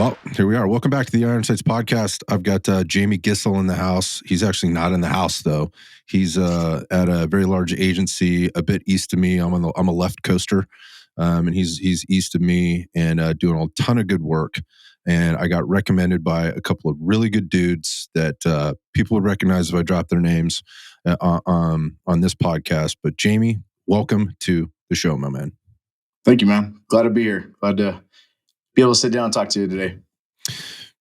Well, here we are. Welcome back to the Iron Sights podcast. I've got Jamie Gissel in the house. He's actually not in the house though. He's at a very large agency a bit east of me. I'm a left coaster, and he's east of me and doing a ton of good work. And I got recommended by a couple of really good dudes that people would recognize if I dropped their names on this podcast. But Jamie, welcome to the show, my man. Thank you, man. Glad to be here. Glad to be able to sit down and talk to you today.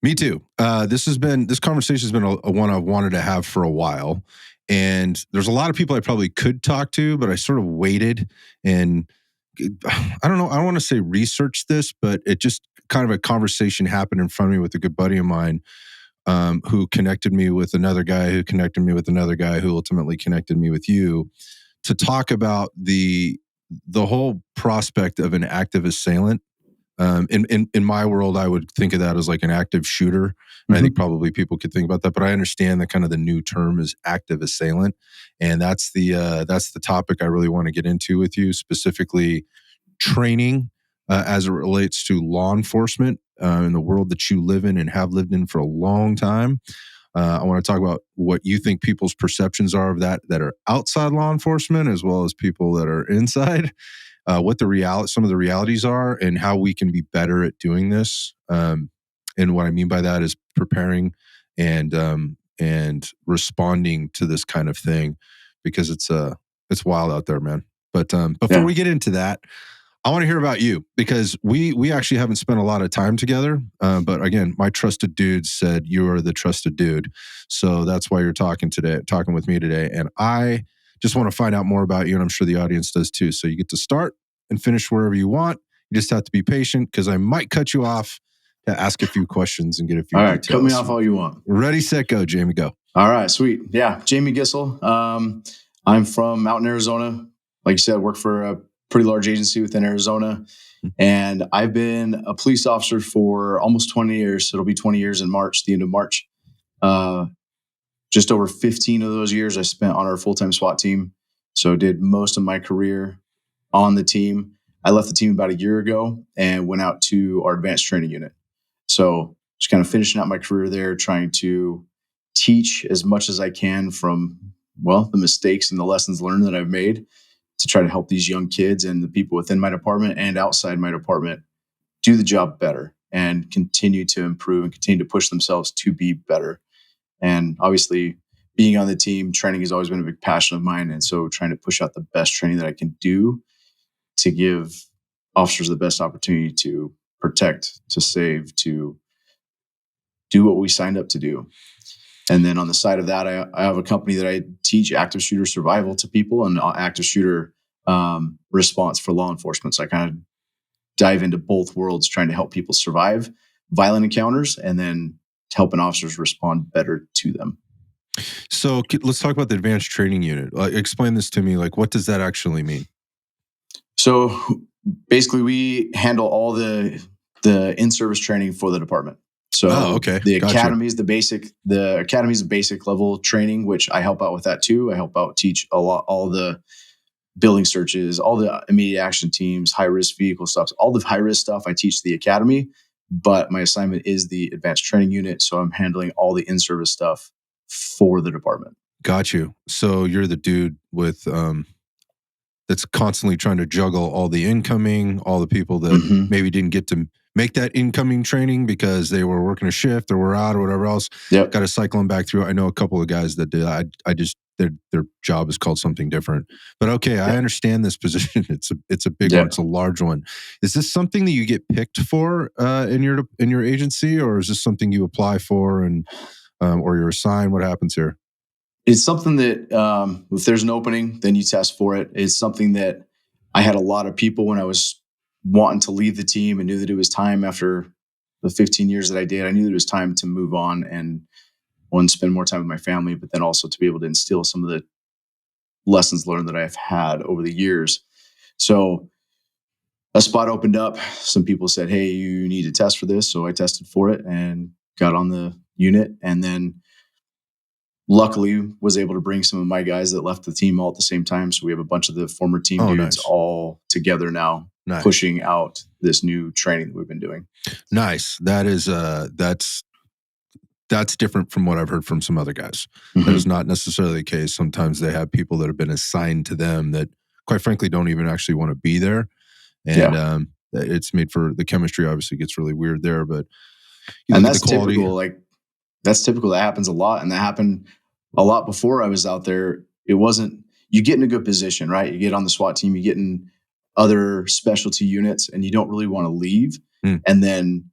Me too. This conversation has been a one I've wanted to have for a while. And there's a lot of people I probably could talk to, but I sort of waited and I don't know. I don't want to say research this, but it just kind of a conversation happened in front of me with a good buddy of mine who connected me with another guy who connected me with another guy who ultimately connected me with you to talk about the whole prospect of an active assailant. In my world, I would think of that as like an active shooter. And I think probably people could think about that, but I understand that kind of the new term is active assailant. And that's the topic I really want to get into with you, specifically training as it relates to law enforcement in the world that you live in and have lived in for a long time. I want to talk about what you think people's perceptions are of that are outside law enforcement, as well as people that are inside. What some of the realities are, and how we can be better at doing this. And what I mean by that is preparing and responding to this kind of thing, because it's wild out there, man. But before we get into that, I want to hear about you, because we actually haven't spent a lot of time together. But again, my trusted dude said you are the trusted dude, so that's why you're talking with me today. And I just want to find out more about you, and I'm sure the audience does too. So you get to start and finish wherever you want. You just have to be patient, because I might cut you off to ask a few questions and get a few All right, details. cut me off all you want. Ready, set, go. Jamie, go. All right, sweet. Yeah, Jamie Gissel. I'm from out in Arizona. Like you said, I work for a pretty large agency within Arizona. And I've been a police officer for almost 20 years. It'll be 20 years in March, the end of March. Just over 15 of those years I spent on our full-time SWAT team. So did most of my career on the team. I left the team about a year ago and went out to our advanced training unit. So just kind of finishing out my career there, trying to teach as much as I can from, the mistakes and the lessons learned that I've made, to try to help these young kids and the people within my department and outside my department do the job better and continue to improve and continue to push themselves to be better. And obviously, being on the team, training has always been a big passion of mine. And so trying to push out the best training that I can do to give officers the best opportunity to protect, to save, to do what we signed up to do. And then on the side of that, I have a company that I teach active shooter survival to people and active shooter response for law enforcement. So I kind of dive into both worlds, trying to help people survive violent encounters and then helping officers respond better to them. So let's talk about the advanced training unit. Explain this to me. Like, what does that actually mean? So basically, we handle all the in-service training for the department. So the academy is the academy's basic level training, which I help out with that too. I help out teach all the building searches, all the immediate action teams, high risk vehicle stuff, all the high risk stuff. I teach the academy, but my assignment is the advanced training unit. So I'm handling all the in-service stuff for the department. Got you. So you're the dude with that's constantly trying to juggle all the incoming, all the people that maybe didn't get to make that incoming training because they were working a shift or were out or whatever else. Got to cycle them back through. I know a couple of guys that did. I just their job is called something different. But I understand this position. It's a big one. It's a large one. Is this something that you get picked for in your agency, or is this something you apply for and or you're assigned? What happens here? It's something that if there's an opening, then you test for it. It's something that I had a lot of people when I was wanting to leave the team and knew that it was time after the 15 years that I did. I knew that it was time to move on and spend more time with my family, but then also to be able to instill some of the lessons learned that I've had over the years. So a spot opened up. Some people said, hey, you need to test for this. So I tested for it and got on the unit, and then luckily was able to bring some of my guys that left the team all at the same time. So we have a bunch of the former team dudes all together now. Nice. pushing out this new training that we've been doing. Nice. That is that's different from what I've heard from some other guys. Mm-hmm. That is not necessarily the case. Sometimes they have people that have been assigned to them that, quite frankly, don't even actually want to be there. And it's made for the chemistry. Obviously, gets really weird there. But you look at the quality. Typical. That's typical. That happens a lot, and that happened a lot before I was out there. It wasn't. You get in a good position, right? You get on the SWAT team. You get in other specialty units, and you don't really want to leave. And then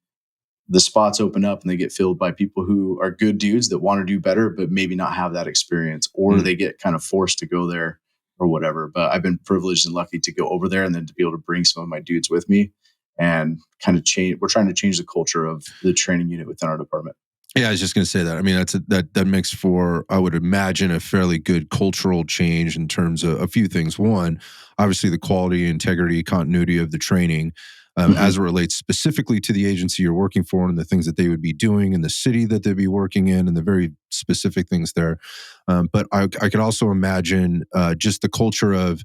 the spots open up and they get filled by people who are good dudes that want to do better, but maybe not have that experience, or they get kind of forced to go there or whatever. But I've been privileged and lucky to go over there and then to be able to bring some of my dudes with me and kind of change. We're trying to change the culture of the training unit within our department. Yeah, I was just going to say that. I mean, that makes for, I would imagine, a fairly good cultural change in terms of a few things. One, obviously the quality, integrity, continuity of the training as it relates specifically to the agency you're working for and the things that they would be doing in the city that they'd be working in and the very specific things there. But I could also imagine just the culture of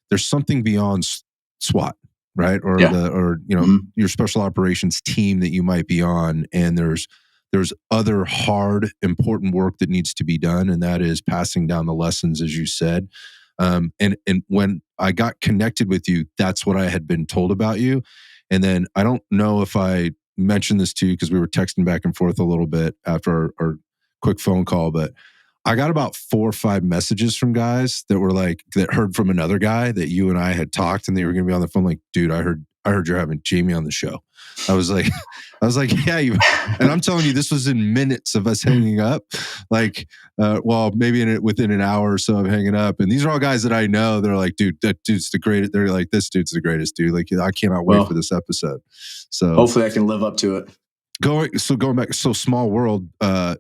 there's something beyond SWAT, right? Or your special operations team that you might be on, and there's other hard, important work that needs to be done, and that is passing down the lessons, as you said. And when I got connected with you, that's what I had been told about you. And then I don't know if I mentioned this to you because we were texting back and forth a little bit after our quick phone call, but I got about 4 or 5 messages from guys that were like, that heard from another guy that you and I had talked, and they were going to be on the phone like, dude, I heard you're having Jamie on the show. I was like, yeah, and I'm telling you, this was in minutes of us hanging up. Like, maybe within an hour or so of hanging up. And these are all guys that I know. They're like, dude, that dude's the greatest. They're like, this dude's the greatest, dude. Like, I cannot wait for this episode. So hopefully I can live up to it. Going back, so small world,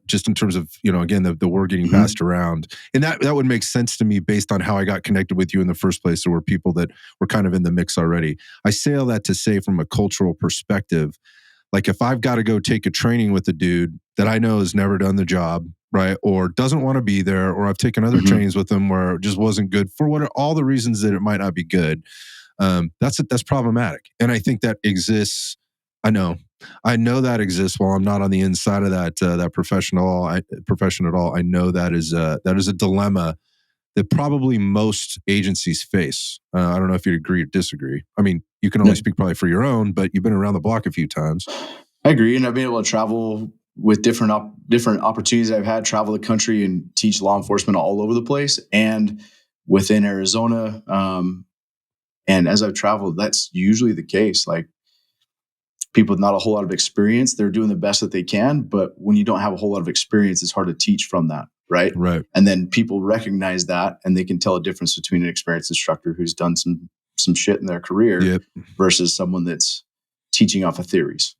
just in terms of, again, the word getting passed around. And that would make sense to me based on how I got connected with you in the first place. There were people that were kind of in the mix already. I say all that to say, from a cultural perspective, like if I've got to go take a training with a dude that I know has never done the job, right, or doesn't want to be there, or I've taken other trainings with them where it just wasn't good for all the reasons that it might not be good, that's problematic. And I think that exists. I know that exists while I'm not on the inside of that profession at all. I know that is a dilemma that probably most agencies face. I don't know if you'd agree or disagree. I mean, you can only speak probably for your own, but you've been around the block a few times. I agree, and I've been able to travel with different opportunities I've had, travel the country and teach law enforcement all over the place and within Arizona. And as I've traveled, that's usually the case. Like, people with not a whole lot of experience, they're doing the best that they can. But when you don't have a whole lot of experience, it's hard to teach from that. Right. And then people recognize that, and they can tell a difference between an experienced instructor who's done some shit in their career versus someone that's teaching off of theories.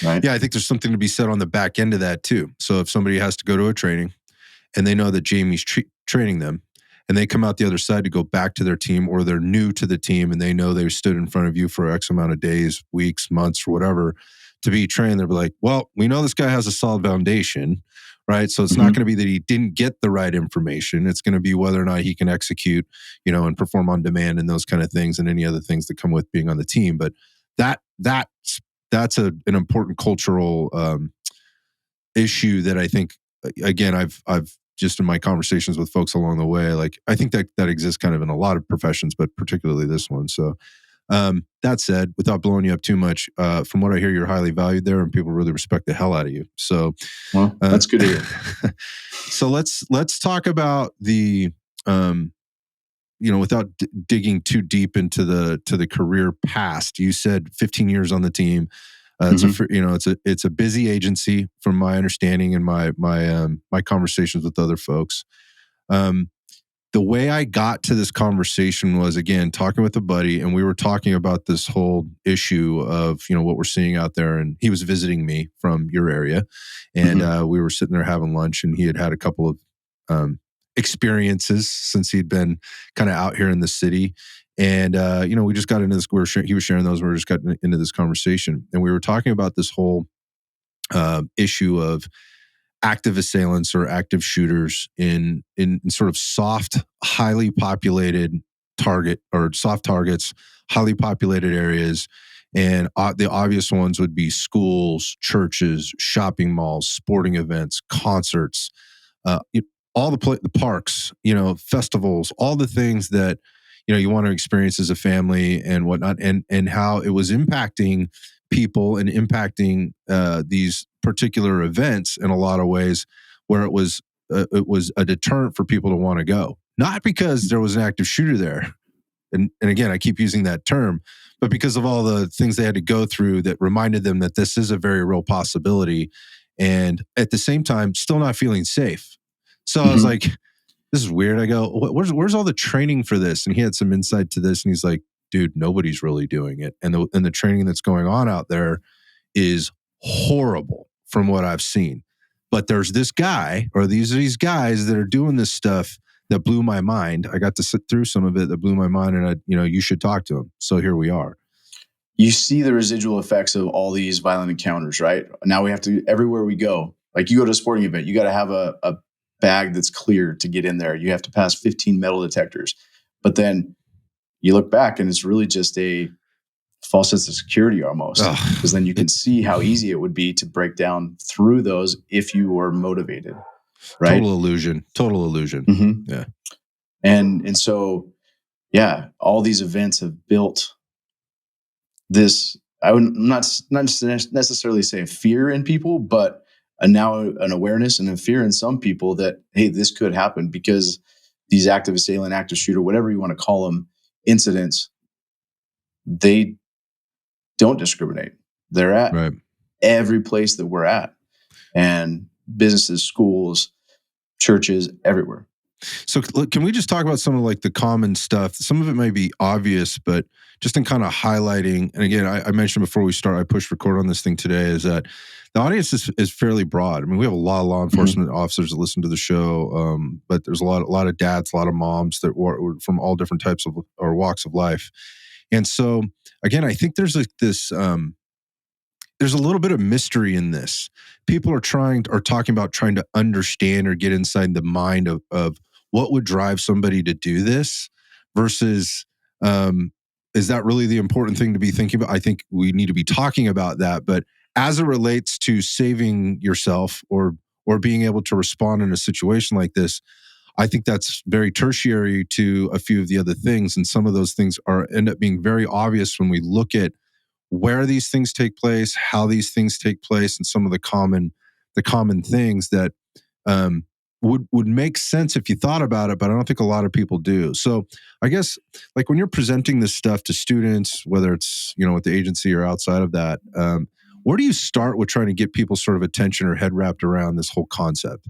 Right. Yeah. I think there's something to be said on the back end of that too. So if somebody has to go to a training and they know that Jamie's training them, and they come out the other side to go back to their team, or they're new to the team and they know they stood in front of you for X amount of days, weeks, months, or whatever to be trained, they'll be like, well, we know this guy has a solid foundation, right? So it's not going to be that he didn't get the right information. It's going to be whether or not he can execute, and perform on demand and those kind of things and any other things that come with being on the team. But that's an important cultural issue that I think, again, I've just in my conversations with folks along the way, like I think that exists kind of in a lot of professions, but particularly this one. So that said, without blowing you up too much, from what I hear, you're highly valued there and people really respect the hell out of you. So that's good to hear. So let's talk about the, without digging too deep into the career past. You said 15 years on the team. It's a busy agency from my understanding and my conversations with other folks. The way I got to this conversation was, again, talking with a buddy, and we were talking about this whole issue of, what we're seeing out there. And he was visiting me from your area, and we were sitting there having lunch, and he had a couple of experiences since he'd been kind of out here in the city. And, we just got into this, he was sharing those, we just got into this conversation, and we were talking about this whole issue of active assailants or active shooters in sort of soft, highly populated target or soft targets, highly populated areas. And the obvious ones would be schools, churches, shopping malls, sporting events, concerts, all the parks, festivals, all the things that you want to experience as a family and whatnot, and how it was impacting people and impacting these particular events in a lot of ways, where it was a deterrent for people to want to go, not because there was an active shooter there. And again, I keep using that term, but because of all the things they had to go through that reminded them that this is a very real possibility. And at the same time, still not feeling safe. So I was like, this is weird. I go, where's all the training for this? And he had some insight to this. And he's like, dude, nobody's really doing it. And the training that's going on out there is horrible from what I've seen. But there's this guy, or these guys that are doing this stuff that blew my mind. I got to sit through some of it that blew my mind, and you should talk to him. So here we are. You see the residual effects of all these violent encounters, right? Now we have to, everywhere we go, like you go to a sporting event, you got to have a bag that's clear to get in there. You have to pass 15 metal detectors. But then you look back and it's really just a false sense of security almost, because then you can see how easy it would be to break down through those if you were motivated. Right? Total illusion. Mm-hmm. Yeah. And so, yeah, all these events have built this, I would not necessarily say fear in people, but now an awareness and a fear in some people that, hey, this could happen, because these active assailant, active shooter, whatever you want to call them, incidents, they don't discriminate. They're at every place that we're at, and businesses, schools, churches, everywhere. So can we just talk about some of like the common stuff? Some of it may be obvious, but just in kind of highlighting, and again, I mentioned before we start, I pushed record on this thing today, is that the audience is fairly broad. I mean, we have a lot of law enforcement officers that listen to the show, but there's a lot of dads, a lot of moms that were from all different types of or walks of life. And so again, I think there's like this, there's a little bit of mystery in this. People are talking about trying to understand or get inside the mind of what would drive somebody to do this versus, is that really the important thing to be thinking about? I think we need to be talking about that, but as it relates to saving yourself or being able to respond in a situation like this, I think that's very tertiary to a few of the other things. And some of those things end up being very obvious when we look at where these things take place, how these things take place, and some of the common things that would make sense if you thought about it, but I don't think a lot of people do. So I guess like when you're presenting this stuff to students, whether it's with the agency or outside of that, where do you start with trying to get people sort of attention or head wrapped around this whole concept?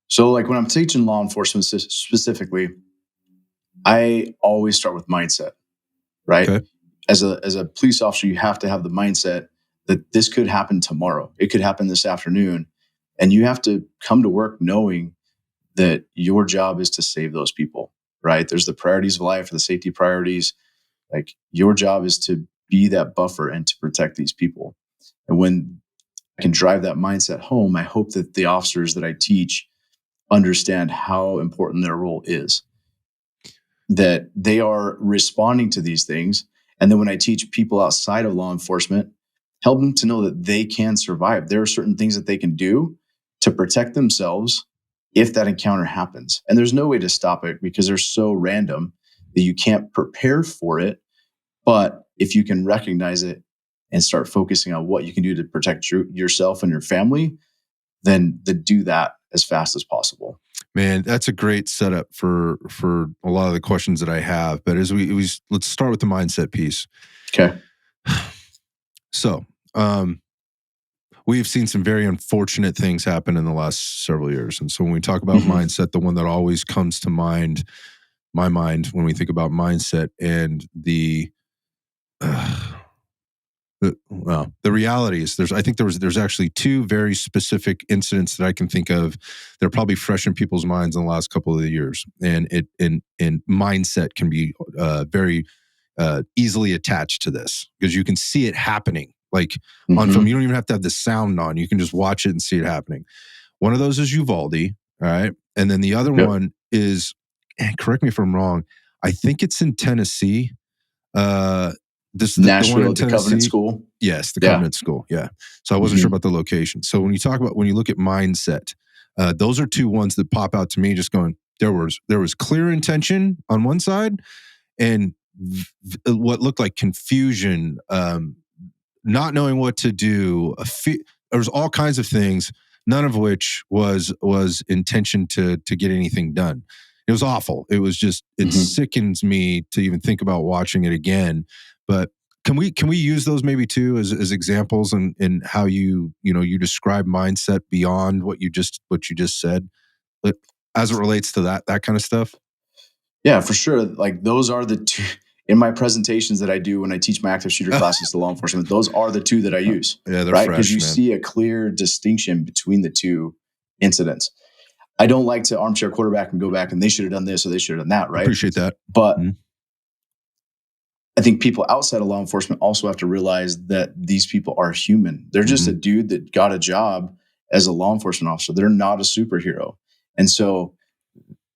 So like when I'm teaching law enforcement specifically, I always start with mindset, right? Okay. As a police officer, you have to have the mindset that this could happen tomorrow. It could happen this afternoon. And you have to come to work knowing that your job is to save those people, right? There's the priorities of life, the safety priorities. Like your job is to be that buffer and to protect these people. And when I can drive that mindset home, I hope that the officers that I teach understand how important their role is, that they are responding to these things. And then when I teach people outside of law enforcement, help them to know that they can survive. There are certain things that they can do to protect themselves if that encounter happens. And there's no way to stop it because they're so random that you can't prepare for it. But if you can recognize it and start focusing on what you can do to protect yourself and your family, then do that as fast as possible. Man, that's a great setup for a lot of the questions that I have. But as let's start with the mindset piece. Okay. So, we've seen some very unfortunate things happen in the last several years. And so when we talk about mindset, the one that always comes to my mind when we think about mindset and the reality is I think there's actually two very specific incidents that I can think of. They're probably fresh in people's minds in the last couple of years. And mindset can be very easily attached to this because you can see it happening. Like on film, you don't even have to have the sound on. You can just watch it and see it happening. One of those is Uvalde, all right? And then the other one is, and correct me if I'm wrong, I think it's in Tennessee. The one Nashville in at the Tennessee. Covenant School. Yes, the Covenant School. Yeah. So I wasn't sure about the location. So when you look at mindset, those are two ones that pop out to me. Just going, there was clear intention on one side, and what looked like confusion, not knowing what to do. There was all kinds of things, none of which was intention to get anything done. It was awful. It was just, it sickens me to even think about watching it again. But can we use those maybe too as examples in how you describe mindset beyond what you just said, as it relates to that kind of stuff? Yeah, for sure. Like those are the two in my presentations that I do when I teach my active shooter classes to law enforcement. Those are the two that I use. Yeah, they're right? fresh, Because you man. see a clear distinction between the two incidents. I don't like to armchair quarterback and go back and they should have done this or they should have done that, right? Appreciate that. But I think people outside of law enforcement also have to realize that these people are human. They're just a dude that got a job as a law enforcement officer. They're not a superhero. And so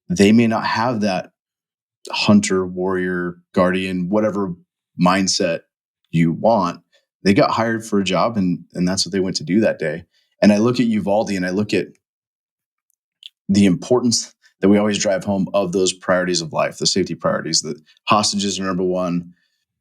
they may not have that hunter, warrior, guardian, whatever mindset you want. They got hired for a job and that's what they went to do that day. And I look at Uvalde and I look at the importance that we always drive home of those priorities of life, the safety priorities. The hostages are number one,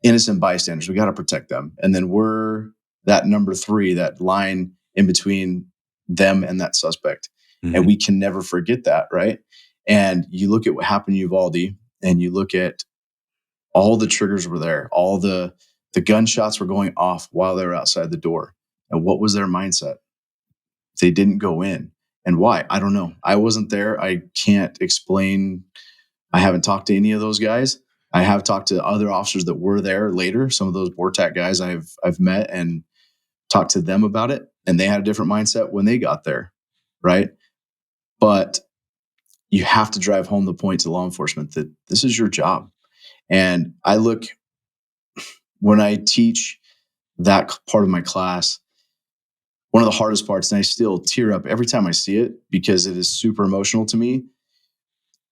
innocent bystanders, we got to protect them. And then we're that number three, that line in between them and that suspect. And we can never forget that, right? And you look at what happened in Uvalde and you look at all the triggers were there, all the gunshots were going off while they were outside the door. And what was their mindset? They didn't go in. And why? I don't know. I wasn't there. I can't explain. I haven't talked to any of those guys. I have talked to other officers that were there later. Some of those BORTAC guys I've met and talked to them about it. And they had a different mindset when they got there, right? But you have to drive home the point to law enforcement that this is your job. And I look, when I teach that part of my class, one of the hardest parts, and I still tear up every time I see it because it is super emotional to me.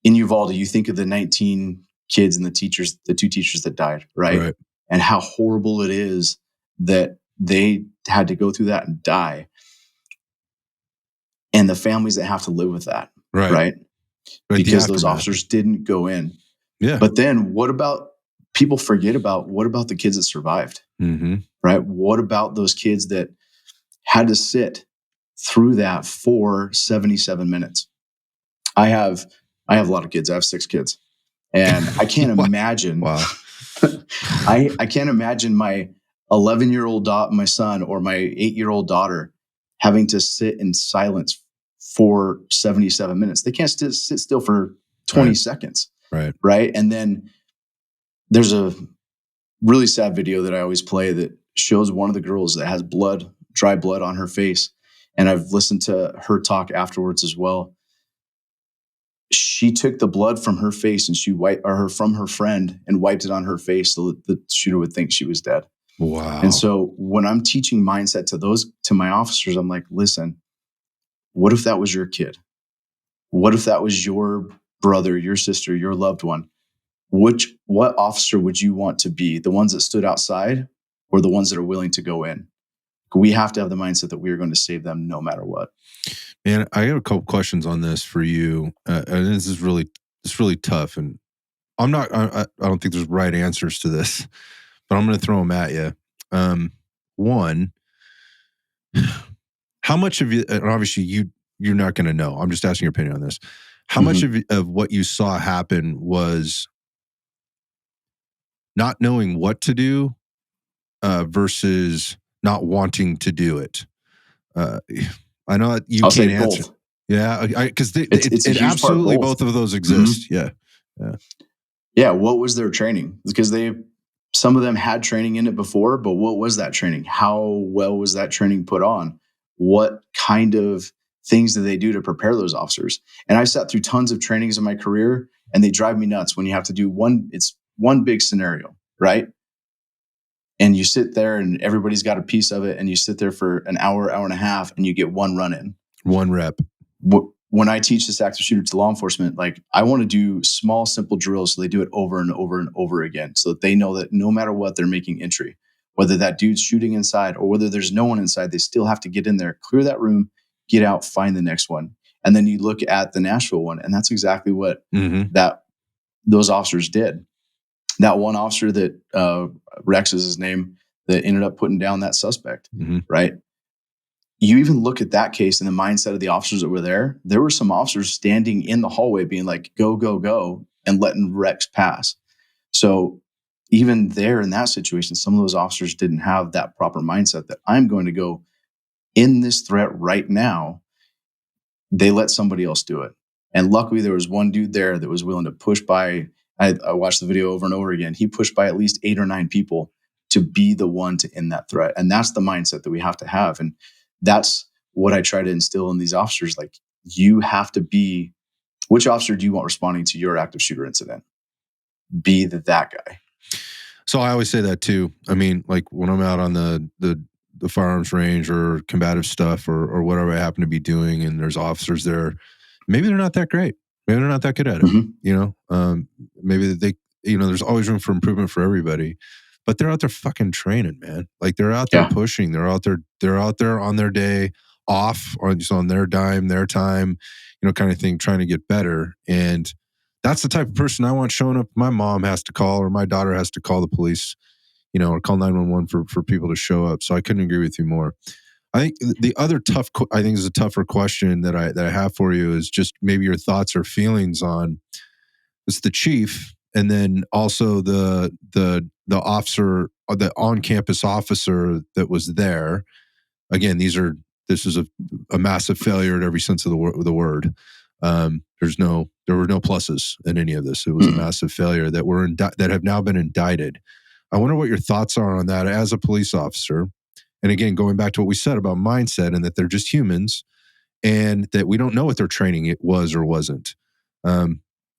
In Uvalde, you think of the 19 kids and the teachers, the two teachers that died, right? And how horrible it is that they had to go through that and die. And the families that have to live with that, right? Because those officers didn't go in. Yeah. But then what about, people forget about, what about the kids that survived, right? What about those kids that had to sit through that for 77 minutes? I have a lot of kids. I have 6 kids. And I can't imagine, I can't imagine my 11-year-old my son or my 8-year-old daughter having to sit in silence for 77 minutes. They can't sit still for 20 seconds. Right. And then there's a really sad video that I always play that shows one of the girls that has blood, dry blood on her face. And I've listened to her talk afterwards as well. She took the blood from her face and from her friend and wiped it on her face so that the shooter would think she was dead. Wow. And so when I'm teaching mindset to my officers, I'm like, listen, what if that was your kid? What if that was your brother, your sister, your loved one? What officer would you want to be? The ones that stood outside or the ones that are willing to go in? We have to have the mindset that we are going to save them no matter what. Man, I have a couple questions on this for you. And this is really tough. And I don't think there's right answers to this, but I'm going to throw them at you. One, how much of you, and obviously you're not going to know, I'm just asking your opinion on this. How much of what you saw happen was not knowing what to do versus not wanting to do it? I know you can't answer. Both. Yeah, because it absolutely both of those exist. Yeah. What was their training? Because some of them had training in it before, but what was that training? How well was that training put on? What kind of things do they do to prepare those officers? And I've sat through tons of trainings in my career, and they drive me nuts when you have to do it's one big scenario, right? And you sit there and everybody's got a piece of it, and you sit there for an hour, hour and a half, and you get one run in. One rep. when I teach this active shooter to law enforcement, like I want to do small, simple drills so they do it over and over and over again, so that they know that no matter what, they're making entry. Whether that dude's shooting inside or whether there's no one inside, they still have to get in there, clear that room, get out, find the next one. And then you look at the Nashville one, and that's exactly what those officers did. That one officer that Rex is his name, that ended up putting down that suspect, right? You even look at that case and the mindset of the officers that were there. There were some officers standing in the hallway being like, go, go, go, and letting Rex pass. So even there in that situation, some of those officers didn't have that proper mindset that I'm going to go in this threat right now. They let somebody else do it. And luckily there was one dude there that was willing to push by. I watched the video over and over again. He pushed by at least 8 or 9 people to be the one to end that threat. And that's the mindset that we have to have. And that's what I try to instill in these officers. Like, you have to be, which officer do you want responding to your active shooter incident? Be that guy. So I always say that too. I mean, like when I'm out on the firearms range or combative stuff or whatever I happen to be doing, and there's officers there, maybe they're not that great. Maybe they're not that good at it. Maybe they, there's always room for improvement for everybody, but they're out there fucking training, man. Like they're out there pushing. They're out there on their day off, or just on their dime, their time, kind of thing, trying to get better. And that's the type of person I want showing up. My mom has to call, or my daughter has to call the police, or call 911 for people to show up. So I couldn't agree with you more. I think the other I think is a tougher question that I have for you is just maybe your thoughts or feelings on it's the chief, and then also the officer, the on-campus officer that was there. Again, this is a massive failure in every sense of the word. There were no pluses in any of this. It was a massive failure that have now been indicted. I wonder what your thoughts are on that as a police officer. And again, going back to what we said about mindset and that they're just humans and that we don't know what their training it was or wasn't. I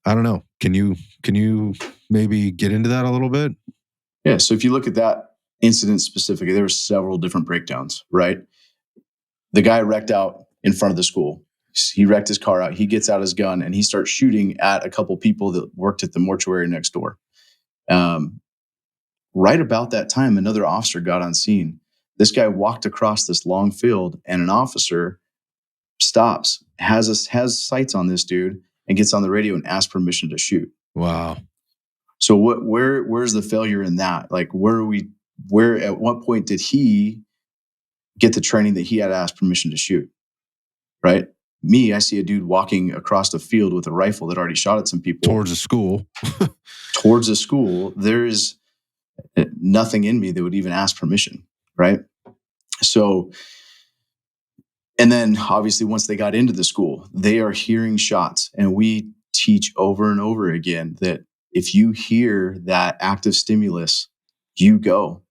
don't know. Can you maybe get into that a little bit? Yeah. So if you look at that incident specifically, there were several different breakdowns, right? The guy wrecked out in front of the school. He wrecked his car out. He gets out his gun and he starts shooting at a couple people that worked at the mortuary next door. Right about that time, another officer got on scene. This guy walked across this long field, and an officer stops, has sights on this dude, and gets on the radio and asks permission to shoot. Wow. So where's the failure in that? Like, where at what point did he get the training that he had to ask permission to shoot? Right? Me, I see a dude walking across the field with a rifle that already shot at some people. Towards a school. Towards a school. There is nothing in me that would even ask permission, right? So, and then obviously once they got into the school, they are hearing shots, and we teach over and over again that if you hear that active stimulus, you go.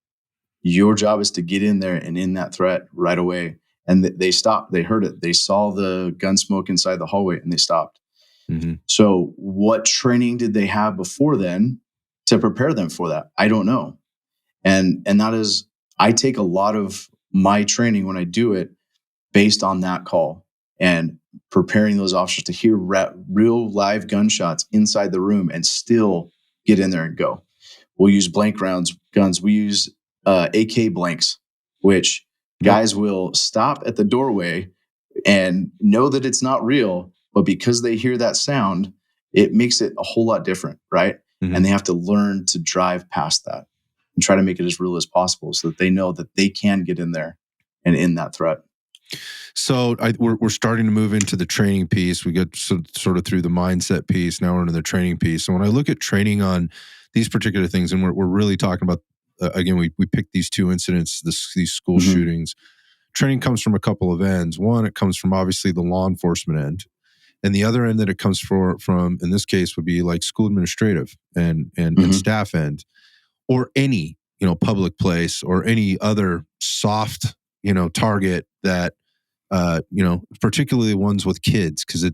Your job is to get in there and end that threat right away. And they stopped. They heard it. They saw the gun smoke inside the hallway, and they stopped. So what training did they have before then to prepare them for that? I don't know. And that is, I take a lot of my training when I do it based on that call and preparing those officers to hear real live gunshots inside the room and still get in there and go. We'll use blank rounds, guns. We use AK blanks, which guys will stop at the doorway and know that it's not real, but because they hear that sound, it makes it a whole lot different, right? And they have to learn to drive past that and try to make it as real as possible so that they know that they can get in there and end that threat. So we're starting to move into the training piece. We get sort of through the mindset piece. Now we're into the training piece. So when I look at training on these particular things, and we're really talking about, again, we picked these two incidents, these school shootings. Training comes from a couple of ends. One, it comes from obviously the law enforcement end. And the other end that it comes from, in this case, would be like school administrative and staff end, or any, public place or any other soft, target that, particularly ones with kids, because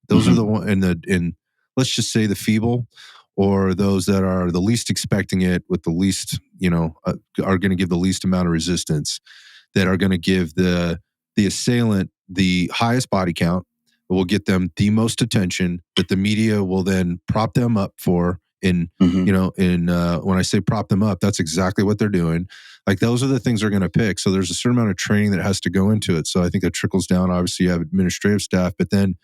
those are the one in let's just say the feeble, or those that are the least expecting it, with the least, are going to give the least amount of resistance, that are going to give the assailant the highest body count, will get them the most attention, that the media will then prop them up for. When I say prop them up, that's exactly what they're doing. Like, those are the things they're going to pick. So there's a certain amount of training that has to go into it. So I think that trickles down. Obviously, you have administrative staff, but then,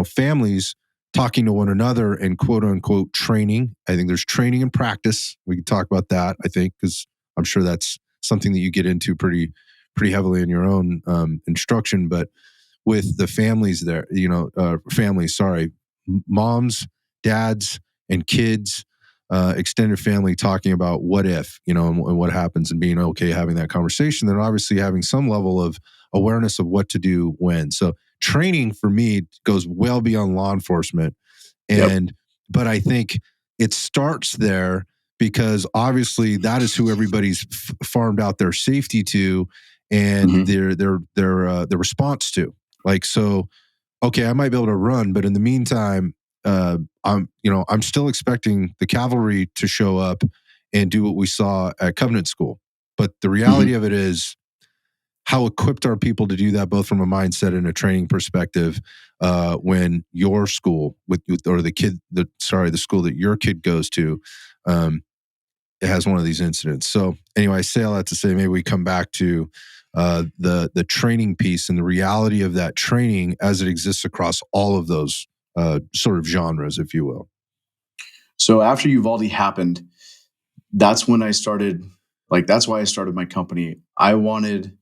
families talking to one another and quote unquote training. I think there's training and practice. We can talk about that, I think, because I'm sure that's something that you get into pretty heavily in your own instruction. But with the families there, moms, dads, and kids, extended family, talking about what if, and what happens, and being okay having that conversation. Then obviously having some level of awareness of what to do when. So training for me goes well beyond law enforcement. But I think it starts there, because obviously that is who everybody's farmed out their safety to, and their response to. Like, so, okay, I might be able to run, but in the meantime, I'm still expecting the cavalry to show up and do what we saw at Covenant School. But the reality of it is, how equipped are people to do that, both from a mindset and a training perspective, when your school the school that your kid goes to, it has one of these incidents. So anyway, I say all that to say, maybe we come back to the training piece and the reality of that training as it exists across all of those sort of genres, if you will. So after Uvalde happened, that's when I started, that's why I started my company. I wanted,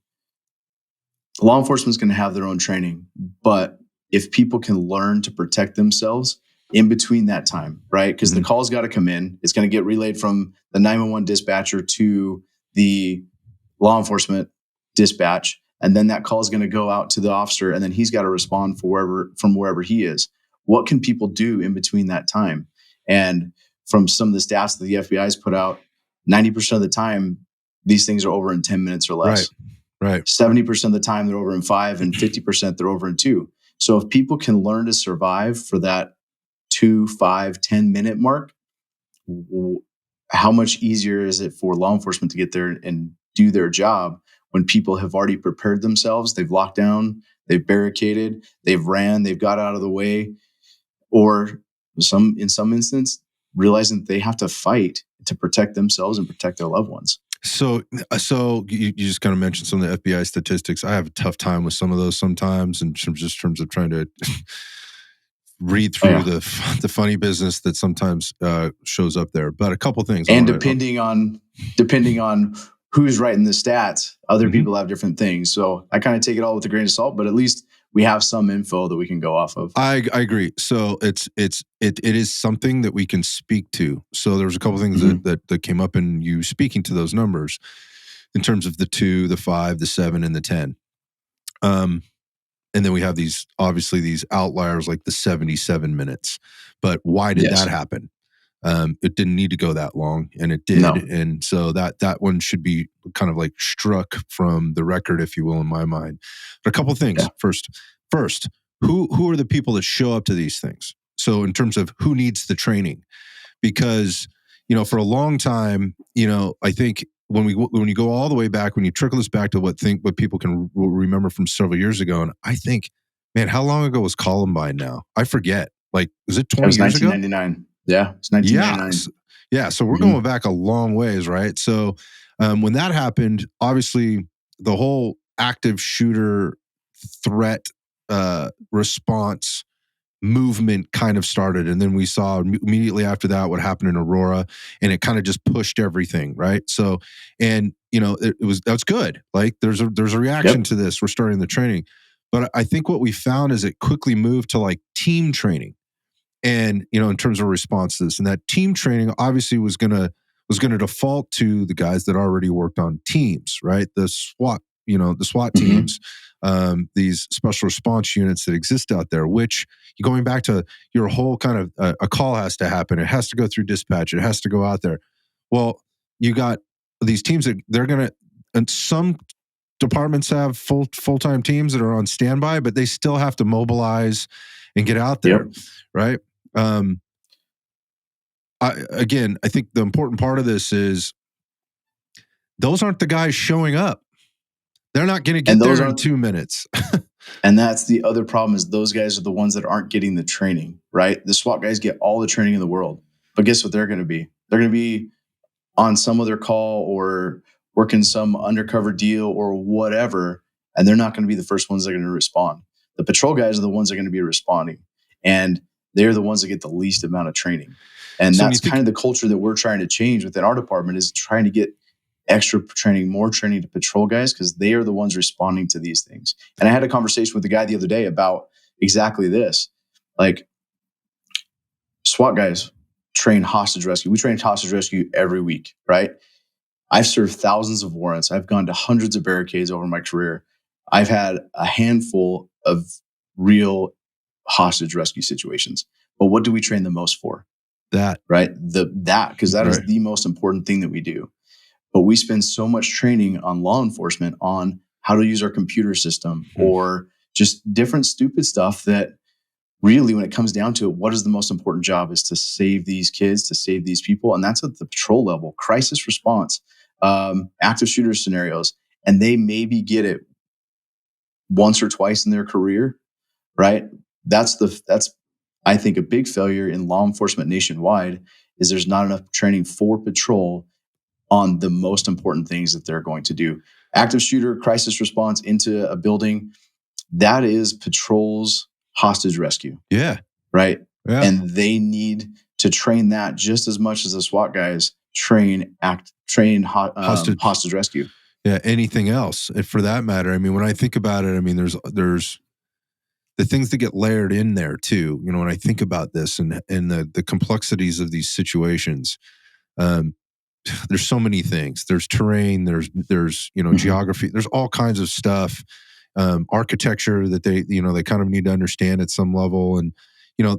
law enforcement's going to have their own training, but if people can learn to protect themselves in between that time, right? Because the call's got to come in. It's going to get relayed from the 911 dispatcher to the law enforcement dispatch. And then that call is going to go out to the officer, and then he's got to respond from wherever he is. What can people do in between that time? And from some of the stats that the FBI's put out, 90% of the time, these things are over in 10 minutes or less. Right. 70% of the time they're over in 5, and 50% they're over in 2. So if people can learn to survive for that 2, 5, 10-minute mark, how much easier is it for law enforcement to get there and do their job when people have already prepared themselves? They've locked down, they've barricaded, they've ran, they've got out of the way, or in some instance, realizing that they have to fight to protect themselves and protect their loved ones. So you just kind of mentioned some of the FBI statistics. I have a tough time with some of those sometimes, in terms of trying to read through the funny business that sometimes shows up there. But a couple things, and depending on who's writing the stats, other people have different things. So I kind of take it all with a grain of salt, but at least we have some info that we can go off of. I agree. So it is something that we can speak to. So there's a couple things that came up in you speaking to those numbers, in terms of the 2, the 5, the 7, and the 10. And then we have these outliers like the 77 minutes. But why did that happen? It didn't need to go that long, and it did. No. And so that one should be kind of like struck from the record, if you will, in my mind. But a couple of things. First, who are the people that show up to these things? So in terms of who needs the training, because, for a long time, I think when you go all the way back, when you trickle this back to what people can remember from several years ago, and I think, man, how long ago was Columbine now? I forget. Like, is it 20 years ago? 1999. Yeah, it's 1999. Yeah, so we're going back a long ways, right? So when that happened, obviously the whole active shooter threat response movement kind of started, and then we saw immediately after that what happened in Aurora, and it kind of just pushed everything, right? So, and that's good. Like, there's a reaction to this. We're starting the training, but I think what we found is it quickly moved to like team training. And, in terms of responses, and that team training obviously was going to default to the guys that already worked on teams, right? The SWAT teams, these special response units that exist out there, which, going back to your whole kind of a call has to happen. It has to go through dispatch. It has to go out there. Well, you got these teams that they're going to, and some departments have full-time teams that are on standby, but they still have to mobilize and get out there, right? I think the important part of this is those aren't the guys showing up. They're not going to get there in 2 minutes. And that's the other problem, is those guys are the ones that aren't getting the training, right? The SWAT guys get all the training in the world, but guess what they're going to be? They're going to be on some other call or working some undercover deal or whatever, and they're not going to be the first ones that are going to respond. The patrol guys are the ones that are going to be responding, and they're the ones that get the least amount of training. And So when that's you think, kind of the culture that we're trying to change within our department, is trying to get extra training, more training to patrol guys, because they are the ones responding to these things. And I had a conversation with the guy the other day about exactly this. Like, SWAT guys train hostage rescue. We train hostage rescue every week, right? I've served thousands of warrants. I've gone to hundreds of barricades over my career. I've had a handful of real hostage rescue situations. But what do we train the most for? that, Right? Because that is the most important thing that we do. But we spend so much training on law enforcement on how to use our computer system or just different stupid stuff that really, when it comes down to it, what is the most important job is to save these kids, to save these people. And that's at the patrol level, crisis response, active shooter scenarios. And they maybe get it once or twice in their career, right? That's I think a big failure in law enforcement nationwide, is there's not enough training for patrol on the most important things that they're going to do. Active shooter, crisis response into a building, that is patrol's hostage rescue. Yeah. Right. Yeah. And they need to train that just as much as the SWAT guys train hostage rescue. Yeah. Anything else for that matter. I mean, when I think about it, I mean, there's the things that get layered in there too. You know, when I think about this and the complexities of these situations, there's so many things. There's terrain, there's geography, there's all kinds of stuff, architecture that they kind of need to understand at some level, and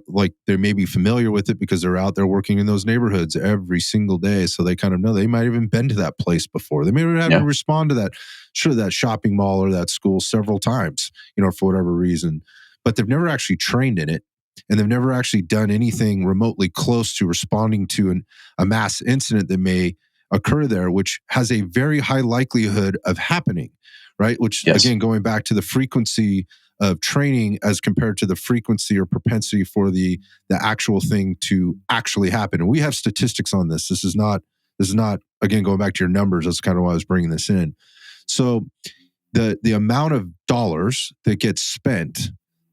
like they may be familiar with it because they're out there working in those neighborhoods every single day, so they kind of know. They might have even been to that place before. They may have to respond to that shopping mall or that school several times, for whatever reason, but they've never actually trained in it. And they've never actually done anything remotely close to responding to a mass incident that may occur there, which has a very high likelihood of happening, right? Which, again, going back to the frequency of training as compared to the frequency or propensity for the actual thing to actually happen. And we have statistics on this. This is not, again, going back to your numbers, that's kind of why I was bringing this in. So the amount of dollars that gets spent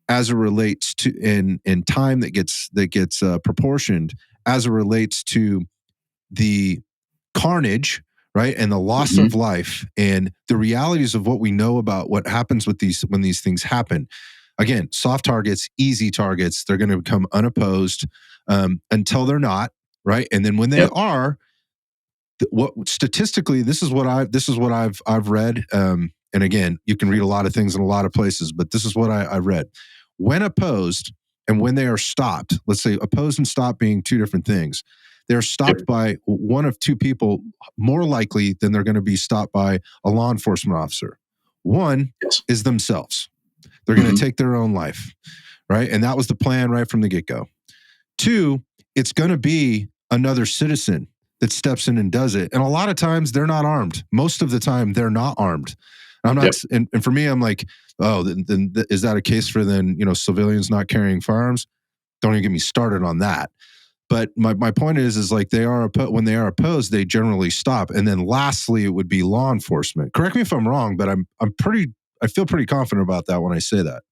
as it relates to in time that gets proportioned as it relates to the carnage, right, and the loss of life, and the realities of what we know about what happens with these when these things happen. Again, soft targets, easy targets, they're going to become unopposed until they're not, right, and then when they are, what statistically, this is what I've read. And again, you can read a lot of things in a lot of places, but this is what I read. When opposed and when they are stopped, let's say opposed and stopped being two different things. They're stopped by one of two people more likely than they're going to be stopped by a law enforcement officer. One is themselves. They're going to take their own life, right? And that was the plan right from the get-go. Two, it's going to be another citizen that steps in and does it. And a lot of times they're not armed. Most of the time they're not armed. I'm not, and for me, I'm like, oh, then is that a case for civilians not carrying firearms? Don't even get me started on that. But my point is like when they are opposed, they generally stop. And then lastly, it would be law enforcement. Correct me if I'm wrong, but I feel pretty confident about that when I say that.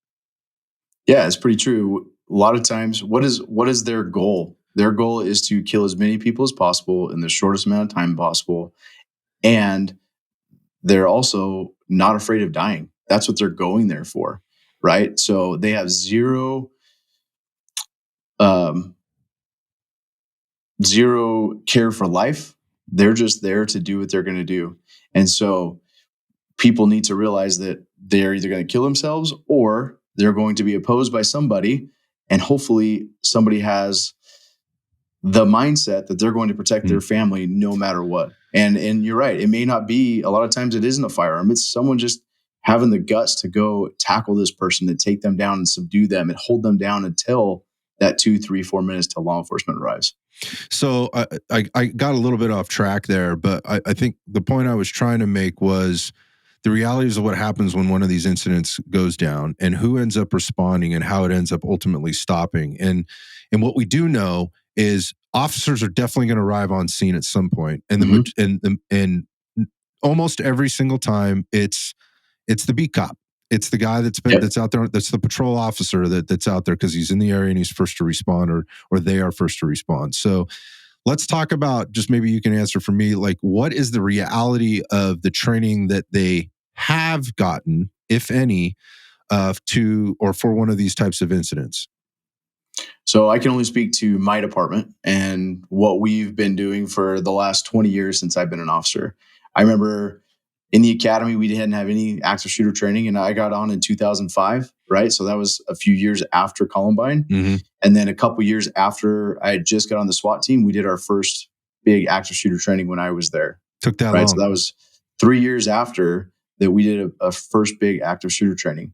Yeah, it's pretty true. A lot of times, what is their goal? Their goal is to kill as many people as possible in the shortest amount of time possible. And they're also not afraid of dying. That's what they're going there for, right? So they have zero care for life. They're just there to do what they're going to do. And so people need to realize that they're either going to kill themselves or they're going to be opposed by somebody. And hopefully somebody has the mindset that they're going to protect their family no matter what. And you're right. It may not be, a lot of times it isn't a firearm. It's someone just having the guts to go tackle this person and take them down and subdue them and hold them down until that 2, 3, 4 minutes till law enforcement arrives. So I got a little bit off track there, but I think the point I was trying to make was the realities of what happens when one of these incidents goes down and who ends up responding and how it ends up ultimately stopping. And what we do know is officers are definitely going to arrive on scene at some point, and and almost every single time it's the beat cop. It's the guy that's out there. That's the patrol officer that's out there because he's in the area and he's first to respond, or they are first to respond. So let's talk about, just maybe you can answer for me, like, what is the reality of the training that they have gotten, if any, to or for one of these types of incidents? So I can only speak to my department and what we've been doing for the last 20 years since I've been an officer. I remember in the academy, we didn't have any active shooter training, and I got on in 2005, right? So that was a few years after Columbine. Mm-hmm. And then a couple years after I had just got on the SWAT team, we did our first big active shooter training when I was there. Took that right? long. So that was 3 years after that we did a first big active shooter training.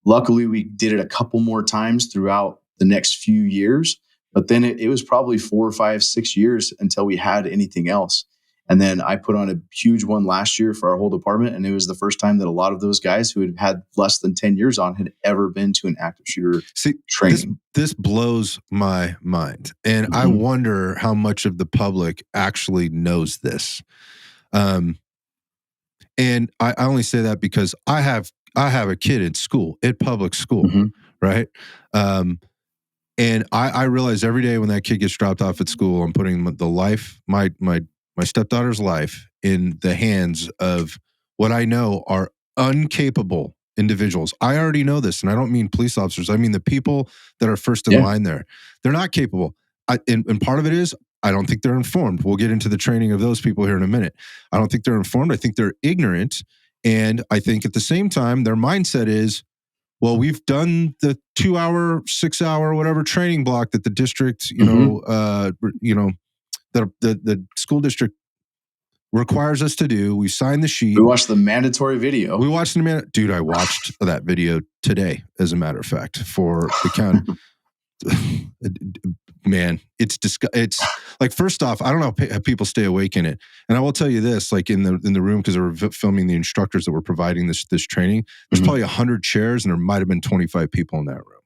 Luckily, we did it a couple more times throughout the next few years, but then it was probably 4 or 5, 6 years until we had anything else. And then I put on a huge one last year for our whole department. And it was the first time that a lot of those guys who had had less than 10 years on had ever been to an active shooter training. This blows my mind. And I wonder how much of the public actually knows this. And I only say that because I have a kid in school, at public school, right? And I realize every day when that kid gets dropped off at school, I'm putting my stepdaughter's life in the hands of what I know are incapable individuals. I already know this, and I don't mean police officers. I mean the people that are first in line there. They're not capable. And part of it is, I don't think they're informed. We'll get into the training of those people here in a minute. I don't think they're informed. I think they're ignorant. And I think at the same time, their mindset is, well, we've done the 2-hour, 6-hour, whatever training block that the district, the school district requires us to do. We signed the sheet. We watched the mandatory video. Dude, I watched that video today, as a matter of fact, for the count. Man, it's like, first off, I don't know how people stay awake in it. And I will tell you this, like in the room, because they were filming the instructors that were providing this training, there's probably 100 chairs and there might have been 25 people in that room.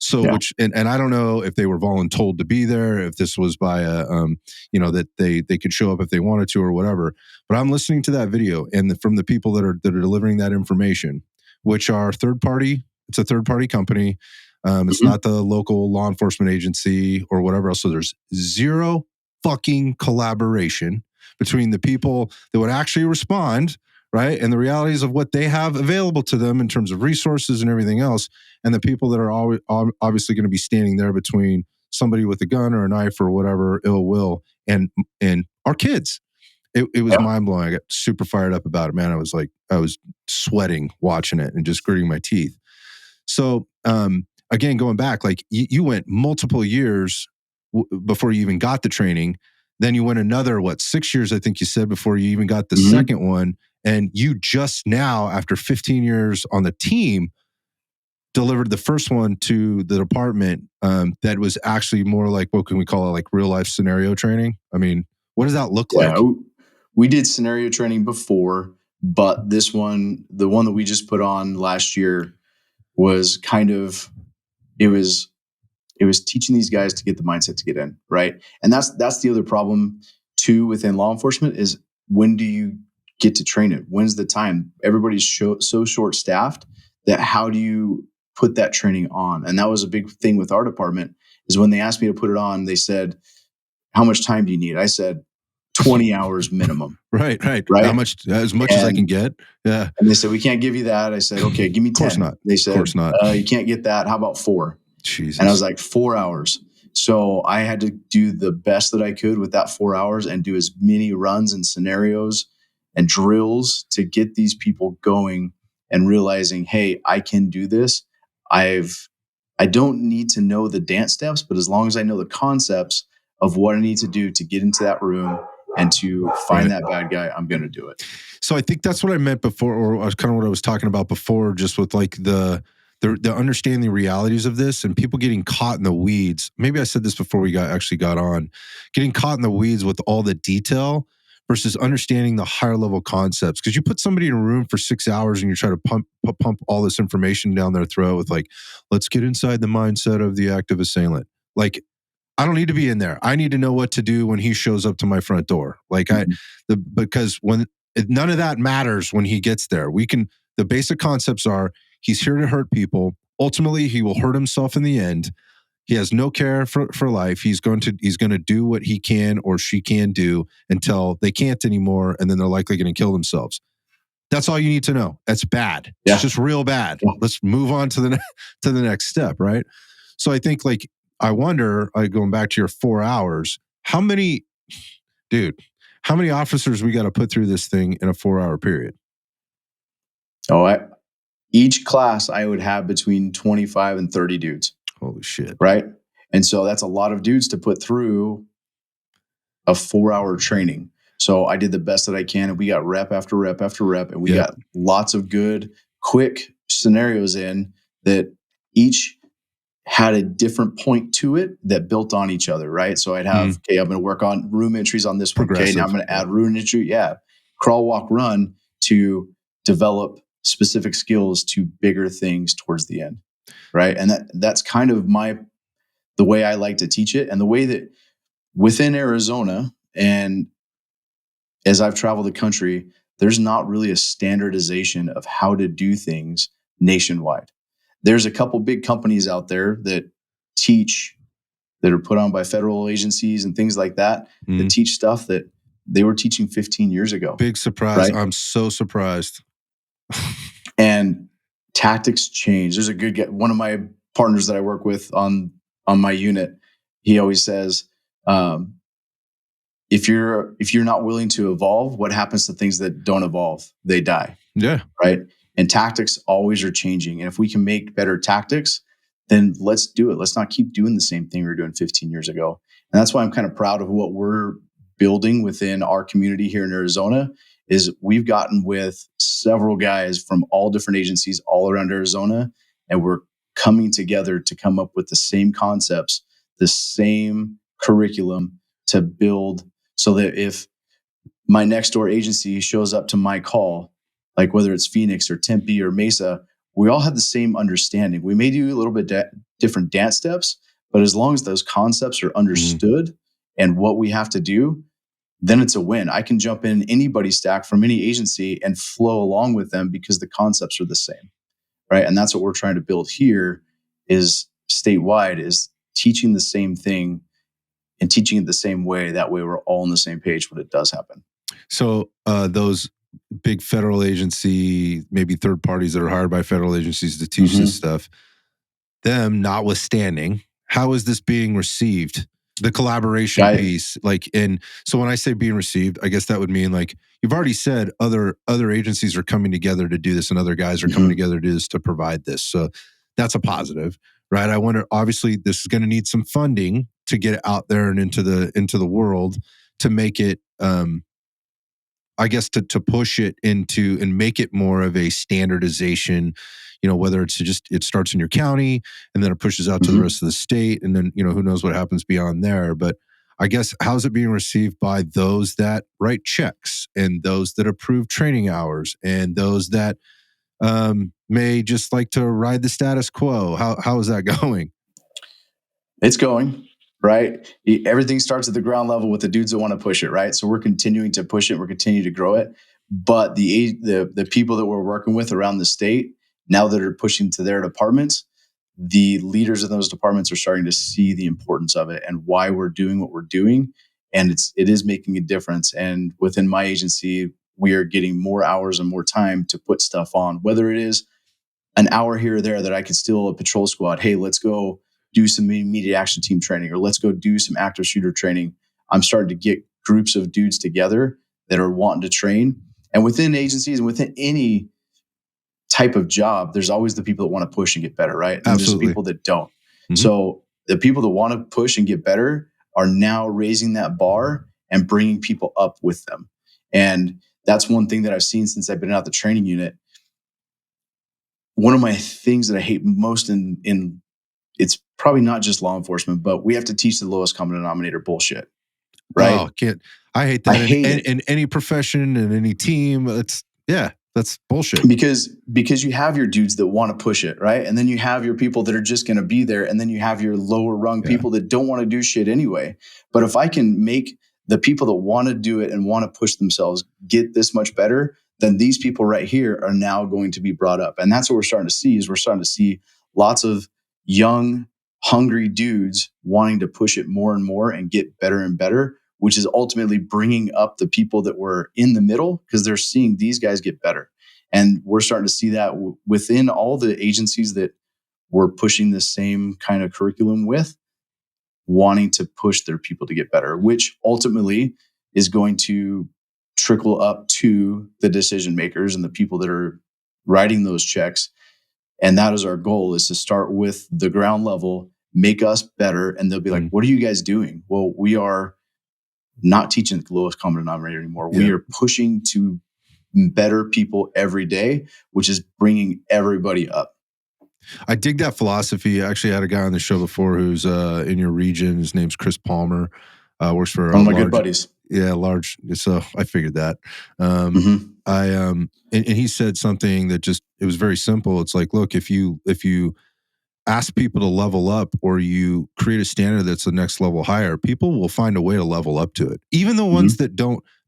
So, and I don't know if they were voluntold to be there, if this was by that they could show up if they wanted to or whatever. But I'm listening to that video, and from the people that are delivering that information, which are third party. It's a third party company. It's not the local law enforcement agency or whatever else. So there's zero fucking collaboration between the people that would actually respond, right, and the realities of what they have available to them in terms of resources and everything else, and the people that are obviously going to be standing there between somebody with a gun or a knife or whatever ill will and our kids. It was mind blowing. I got super fired up about it, man. I was sweating watching it and just gritting my teeth. So again, going back, like you went multiple years before you even got the training. Then you went another 6 years, I think you said, before you even got the second one. And you just now, after 15 years on the team, delivered the first one to the department that was actually more like, what can we call it, like real life scenario training? I mean, what does that look like? We did scenario training before, but this one, the one that we just put on last year, was kind of, it was teaching these guys to get the mindset to get in, right? And that's the other problem too within law enforcement is, when do you get to train it? When's the time? Everybody's so short staffed that how do you put that training on? And that was a big thing with our department, is when they asked me to put it on, they said, how much time do you need? I said 20 hours minimum. Right. How much? As much as I can get. Yeah. And they said, we can't give you that. I said, okay, give me 10. Of course not. They said, of course not. You can't get that. How about 4? Jesus. And I was like, 4 hours. So I had to do the best that I could with that 4 hours and do as many runs and scenarios and drills to get these people going and realizing, hey, I can do this. I don't need to know the dance steps, but as long as I know the concepts of what I need to do to get into that room and to find that bad guy, I'm going to do it. So I think that's what I meant before, or kind of what I was talking about before, just with like the understanding the realities of this and people getting caught in the weeds. Maybe I said this before we got on, getting caught in the weeds with all the detail versus understanding the higher level concepts. Because you put somebody in a room for 6 hours and you try to pump all this information down their throat with like, let's get inside the mindset of the active assailant. Like, I don't need to be in there. I need to know what to do when he shows up to my front door. Like because when none of that matters when he gets there. The basic concepts are he's here to hurt people. Ultimately, he will hurt himself in the end. He has no care for life. He's going to do what he can or she can do until they can't anymore, and then they're likely going to kill themselves. That's all you need to know. That's bad. Yeah. It's just real bad. Yeah. Let's move on to the next step, right? So I think I wonder, going back to your 4 hours, how many officers we got to put through this thing in a 4-hour period? Each class I would have between 25 and 30 dudes. Holy shit. Right? And so that's a lot of dudes to put through a 4-hour training. So I did the best that I can, and we got rep after rep after rep, and we got lots of good, quick scenarios in that each had a different point to it that built on each other, right? So I'd have, okay, I'm going to work on room entries on this one. Okay, now I'm going to add room entry. Yeah. Crawl, walk, run to develop specific skills to bigger things towards the end, right? And that's kind of the way I like to teach it, and the way that within Arizona, and as I've traveled the country, there's not really a standardization of how to do things nationwide. There's a couple big companies out there that are put on by federal agencies and things like that, that teach stuff that they were teaching 15 years ago. Big surprise. Right? I'm so surprised. And tactics change. There's a good guy, one of my partners that I work with on my unit. He always says, if you're not willing to evolve, what happens to things that don't evolve? They die. Yeah. Right. And tactics always are changing. And if we can make better tactics, then let's do it. Let's not keep doing the same thing we were doing 15 years ago. And that's why I'm kind of proud of what we're building within our community here in Arizona. Is we've gotten with several guys from all different agencies all around Arizona, and we're coming together to come up with the same concepts, the same curriculum to build, so that if my next door agency shows up to my call, like whether it's Phoenix or Tempe or Mesa, we all have the same understanding. We may do a little bit different dance steps, but as long as those concepts are understood and what we have to do, then it's a win. I can jump in anybody's stack from any agency and flow along with them because the concepts are the same, right? And that's what we're trying to build here is statewide, is teaching the same thing and teaching it the same way. That way we're all on the same page when it does happen. So those big federal agency, maybe third parties that are hired by federal agencies to teach this stuff, them notwithstanding, how is this being received? The collaboration piece, and so when I say being received, I guess that would mean you've already said other agencies are coming together to do this, and other guys are coming together to do this, to provide this. So that's a positive, right? I wonder. Obviously, this is going to need some funding to get it out there and into the world to make it. I guess to push it into and make it more of a standardization. Whether it's it starts in your county and then it pushes out to the rest of the state, and then, who knows what happens beyond there. But I guess, how's it being received by those that write checks and those that approve training hours and those that may just like to ride the status quo? How is that going? It's going, right? Everything starts at the ground level with the dudes that want to push it, right? So we're continuing to push it. We're continuing to grow it. But the people that we're working with around the state, now that are pushing to their departments, the leaders in those departments are starting to see the importance of it and why we're doing what we're doing. And it is making a difference. And within my agency, we are getting more hours and more time to put stuff on, whether it is an hour here or there that I could steal a patrol squad. Hey, let's go do some immediate action team training, or let's go do some active shooter training. I'm starting to get groups of dudes together that are wanting to train. And within agencies and within any type of job, there's always the people that want to push and get better, right? And Absolutely. there's people that don't. So the people that want to push and get better are now raising that bar and bringing people up with them. And that's one thing that I've seen since I've been out the training unit. One of my things that I hate most in it's probably not just law enforcement, but we have to teach the lowest common denominator bullshit. Right? Oh, I hate that in any profession and any team. That's bullshit. Because you have your dudes that want to push it, right? And then you have your people that are just going to be there. And then you have your lower rung people that don't want to do shit anyway. But if I can make the people that want to do it and want to push themselves get this much better, then these people right here are now going to be brought up. And that's what we're starting to see is we're starting to see lots of young, hungry dudes wanting to push it more and more and get better and better, which is ultimately bringing up the people that were in the middle because they're seeing these guys get better. And we're starting to see that within all the agencies that we're pushing the same kind of curriculum with, wanting to push their people to get better, which ultimately is going to trickle up to the decision makers and the people that are writing those checks. And that is our goal, is to start with the ground level, make us better. And they'll be like, what are you guys doing? Well, we are not teaching the lowest common denominator anymore. We are pushing to better people every day, which is bringing everybody up. I dig that philosophy. I actually had a guy on the show before who's in your region. His name's Chris Palmer. Works for one of my good buddies. Yeah, large. So I figured that. And he said something that it was very simple. It's like, look, if you ask people to level up or you create a standard that's the next level higher, people will find a way to level up to it. Even the ones that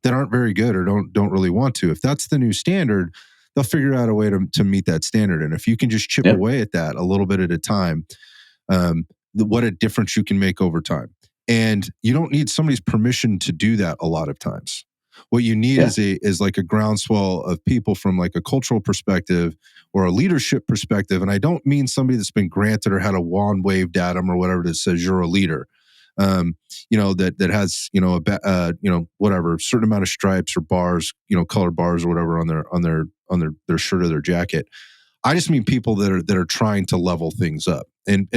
aren't very good or don't really want to. If that's the new standard, they'll figure out a way to meet that standard. And if you can just chip away at that a little bit at a time, what a difference you can make over time. And you don't need somebody's permission to do that a lot of times. What you need is like a groundswell of people from like a cultural perspective or a leadership perspective. And I don't mean somebody that's been granted or had a wand waved at them or whatever that says you're a leader. That has, whatever, certain amount of stripes or bars, color bars or whatever on their shirt or their jacket. I just mean people that are trying to level things up, and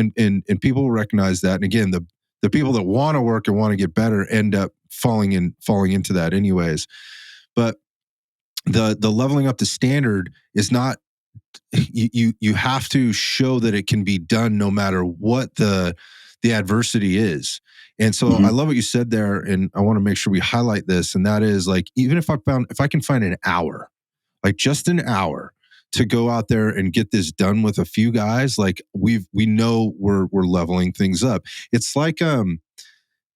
people recognize that. And again, the people that want to work and want to get better end up falling into that anyways. But the leveling up the standard is not, you have to show that it can be done no matter what the adversity is. And so I love what you said there, and I want to make sure we highlight this. And that is like, even if I can find an hour, like just an hour to go out there and get this done with a few guys, like we know we're leveling things up. It's like,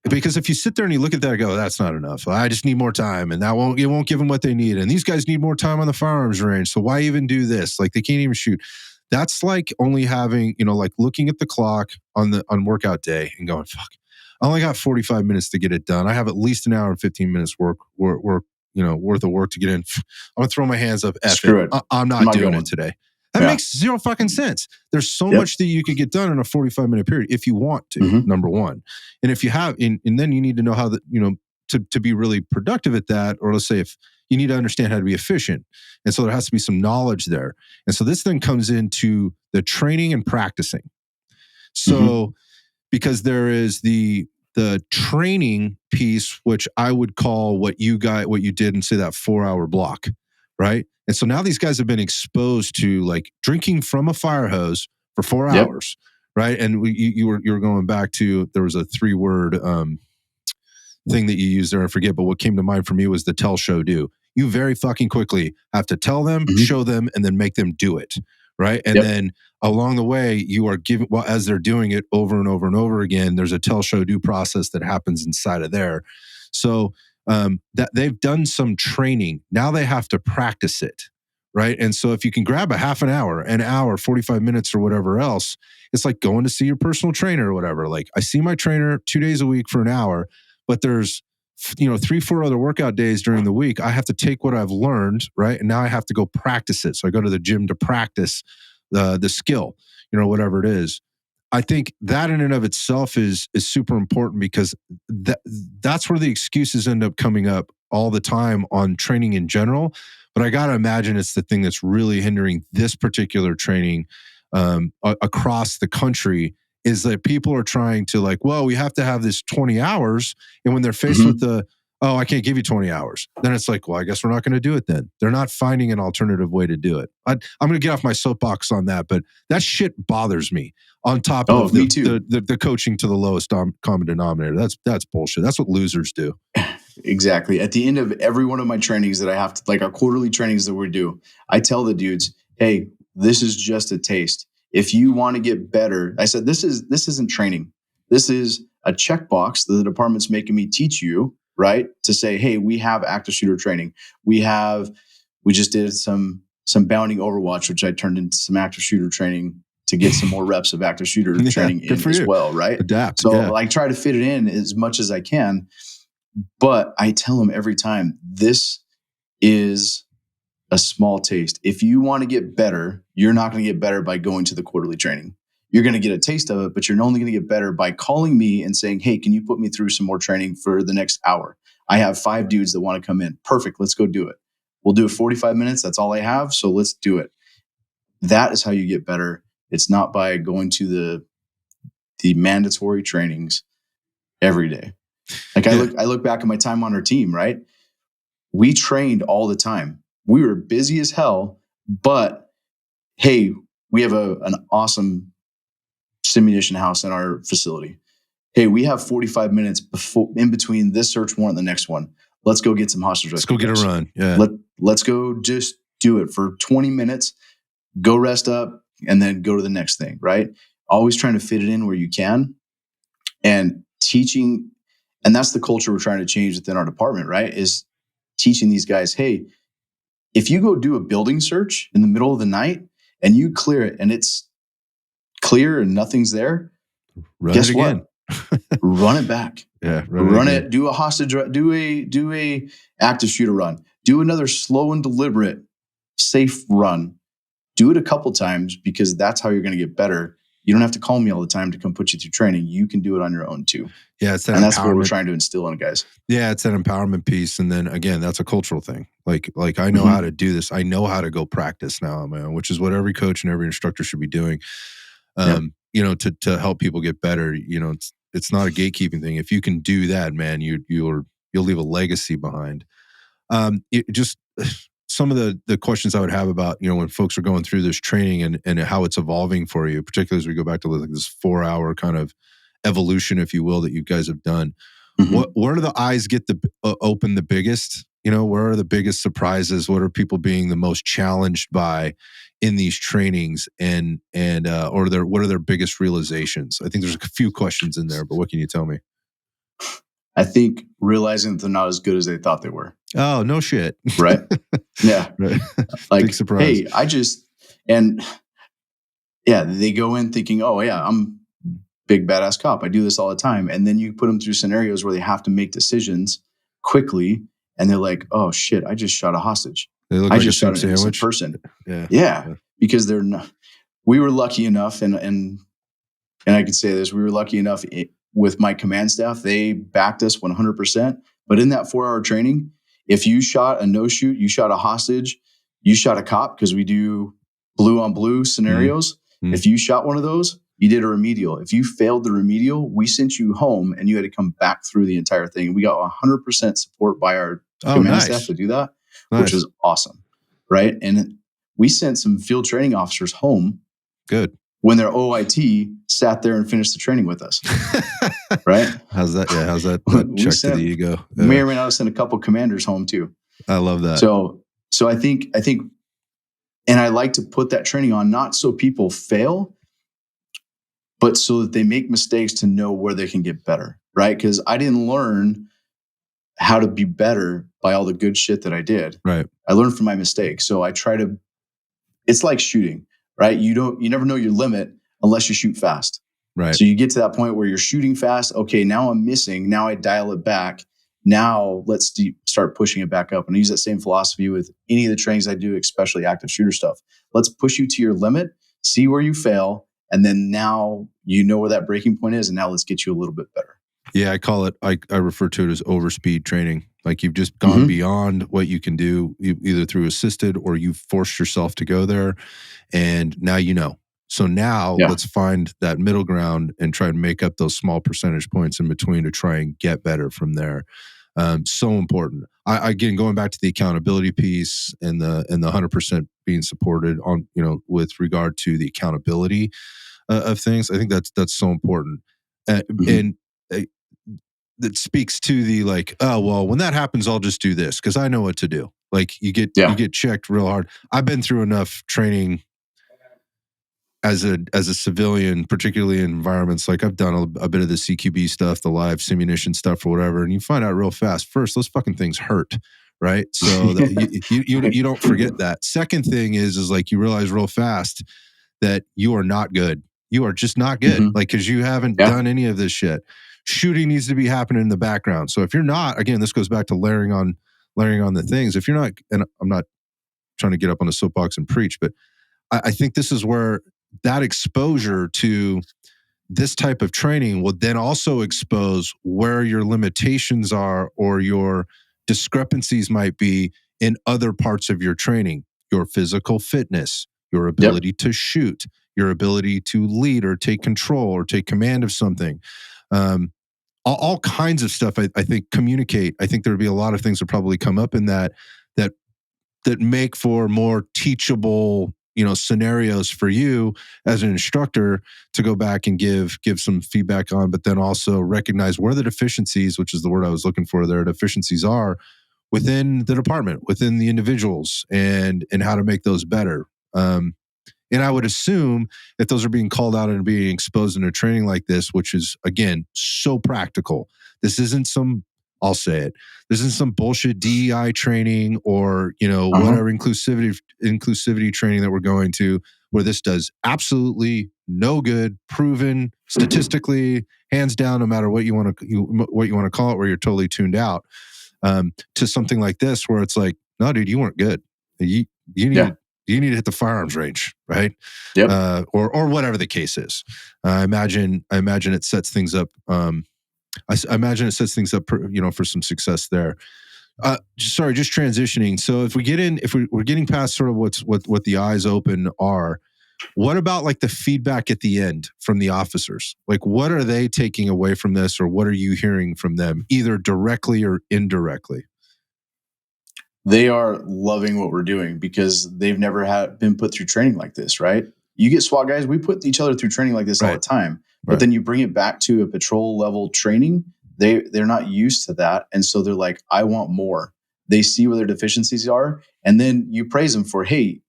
because if you sit there and you look at that and go, that's not enough. I just need more time, and it won't give them what they need. And these guys need more time on the firearms range. So why even do this? Like they can't even shoot. That's like only having, like looking at the clock on workout day and going, fuck, I only got 45 minutes to get it done. I have at least an hour and 15 minutes worth of work to get in. I'm gonna throw my hands up. Screw it. I'm not doing it today. That makes zero fucking sense. There's so much that you could get done in a 45-minute period if you want to, number one. And if you have, and then you need to know how to be really productive at that, or let's say if you need to understand how to be efficient. And so there has to be some knowledge there. And so this then comes into the training and practicing. So because there is the training piece, which I would call what you did and say that 4-hour block, right? And so now these guys have been exposed to like drinking from a fire hose for 4 hours, right? And you were going back to, there was a 3-word thing that you used there, I forget, but what came to mind for me was the tell, show, do. You very fucking quickly have to tell them, show them, and then make them do it, right? And then along the way, you are giving, as they're doing it over and over and over again, there's a tell, show, do process that happens inside of there. So that they've done some training. Now they have to practice it, right? And so if you can grab a half an hour, 45 minutes or whatever else, it's like going to see your personal trainer or whatever. Like I see my trainer 2 days a week for an hour, but there's 3-4 other workout days during the week. I have to take what I've learned, right? And now I have to go practice it. So I go to the gym to practice the skill, whatever it is. I think that in and of itself is super important, because that's where the excuses end up coming up all the time on training in general. But I got to imagine it's the thing that's really hindering this particular training across the country, is that people are trying to like, well, we have to have this 20 hours. And when they're faced with I can't give you 20 hours, then it's like, well, I guess we're not going to do it then. They're not finding an alternative way to do it. I'm going to get off my soapbox on that, but that shit bothers me. On top of the coaching to the lowest common denominator. That's bullshit. That's what losers do. Exactly. At the end of every one of my trainings that I have to, like our quarterly trainings that we do, I tell the dudes, hey, this is just a taste. If you want to get better, I said, this isn't training. This is a checkbox that the department's making me teach you, right? To say, hey, we have active shooter training. We just did some bounding Overwatch, which I turned into some active shooter training to get some more reps of active shooter training in as well, right? Adapt. So I try to fit it in as much as I can. But I tell them every time, this is a small taste. If you want to get better, you're not going to get better by going to the quarterly training. You're going to get a taste of it, but you're only going to get better by calling me and saying, hey, can you put me through some more training for the next hour? I have 5 dudes that want to come in. Perfect. Let's go do it. We'll do it 45 minutes. That's all I have. So let's do it. That is how you get better. It's not by going to the mandatory trainings every day. Like I look back at my time on our team, right? We trained all the time. We were busy as hell, but hey, we have an awesome simulation house in our facility. Hey, we have 45 minutes in between this search warrant and the next one. Let's go get some hostage rescue. Let's go get a run. Yeah. Let's go just do it for 20 minutes, go rest up, and then go to the next thing, right? Always trying to fit it in where you can. And teaching, and that's the culture we're trying to change within our department, right? Is teaching these guys, hey, if you go do a building search in the middle of the night and you clear it and it's clear and nothing's there, guess what? Run it back. Yeah, run it. Do a hostage. Do a active shooter run. Do another slow and deliberate, safe run. Do it a couple times because that's how you're going to get better. You don't have to call me all the time to come put you through training. You can do it on your own too. Yeah, it's that and that's what we're trying to instill in guys. Yeah, it's that empowerment piece. And then again, that's a cultural thing. Like I know how to do this. I know how to go practice now on my own, which is what every coach and every instructor should be doing. You know, to help people get better. You know, it's not a gatekeeping thing. If you can do that, man, you'll leave a legacy behind. Just some of the questions I would have about, you know, when folks are going through this training and how it's evolving for you, particularly as we go back to like this 4-hour kind of evolution, if you will, that you guys have done. Where do the eyes get open the biggest? You know, where are the biggest surprises? What are people being the most challenged by in these trainings, and what are their biggest realizations? I think there's a few questions in there, but what can you tell me? I think realizing that they're not as good as they thought they were. Oh, no shit. Right? Yeah. Right. Like, big surprise. Hey, they go in thinking, oh yeah, I'm big badass cop. I do this all the time. And then you put them through scenarios where they have to make decisions quickly. And they're like, oh shit, I just shot a hostage. They look I like just shot an innocent person. Yeah. Because they're not, we were lucky enough, and I can say this, we were lucky enough with my command staff, they backed us 100%. But in that 4-hour training, if you shot a no shoot, you shot a hostage, you shot a cop, because we do blue on blue scenarios. If you shot one of those, you did a remedial. If you failed the remedial, we sent you home and you had to come back through the entire thing. We got 100% support by our command staff to do that, which was awesome. Right. And we sent some field training officers home. Good. When their OIT sat there and finished the training with us. Right? How's that? Yeah. How's that check to the ego? May or may not have sent a couple commanders home too. I love that. So I think, and I like to put that training on, not so people fail, but so that they make mistakes to know where they can get better. Right? Because I didn't learn how to be better by all the good shit that I did. Right. I learned from my mistakes. So I try to, it's like shooting. Right? You never know your limit unless you shoot fast. Right. So you get to that point where you're shooting fast. Okay, now I'm missing. Now I dial it back. Now let's start pushing it back up. And I use that same philosophy with any of the trainings I do, especially active shooter stuff. Let's push you to your limit, see where you fail, and then now you know where that breaking point is, and now let's get you a little bit better. Yeah, I call it, I refer to it as overspeed training. Like you've just gone beyond what you can do, either through assisted or you've forced yourself to go there. And now you know. So now let's find that middle ground and try and make up those small percentage points in between to try and get better from there. So important. Again, going back to the accountability piece and the 100% being supported on, you know, with regard to the accountability of things, I think that's so important. And that speaks to the like, oh, well, when that happens, I'll just do this because I know what to do. Like you get checked real hard. I've been through enough training as a civilian, particularly in environments like I've done a bit of the CQB stuff, the live simunition stuff or whatever, and you find out real fast. First, those fucking things hurt, right? So that you don't forget that. Second thing is like you realize real fast that you are not good. You are just not good, like because you haven't done any of this shit. Shooting needs to be happening in the background. So if you're not, again, this goes back to layering on the things. If you're not, and I'm not trying to get up on a soapbox and preach, but I think this is where that exposure to this type of training will then also expose where your limitations are or your discrepancies might be in other parts of your training, your physical fitness, your ability to shoot, your ability to lead or take control or take command of something. All kinds of stuff, I think, communicate. I think there would be a lot of things that probably come up in that make for more teachable, scenarios for you as an instructor to go back and give some feedback on, but then also recognize where the deficiencies, which is the word I was looking for there, deficiencies are within the department, within the individuals, and how to make those better. And I would assume that those are being called out and being exposed in a training like this, which is, again, so practical. This isn't some, I'll say it, this isn't some bullshit DEI training or, whatever inclusivity training that we're going to, where this does absolutely no good, proven statistically, hands down, no matter what you want to call it, where you're totally tuned out, to something like this, where it's like, no, dude, you weren't good. You need to hit the firearms range, right? Or whatever the case is. I imagine it sets things up. I imagine it sets things up, for some success there. Just transitioning. So if we're getting past sort of what the eyes open are, what about like the feedback at the end from the officers? Like, what are they taking away from this, or what are you hearing from them, either directly or indirectly? They are loving what we're doing because they've never been put through training like this, right? You get SWAT guys, we put each other through training like this all the time. But then you bring it back to a patrol level training, they're not used to that. And so they're like, I want more. They see where their deficiencies are. And then you praise them for, hey,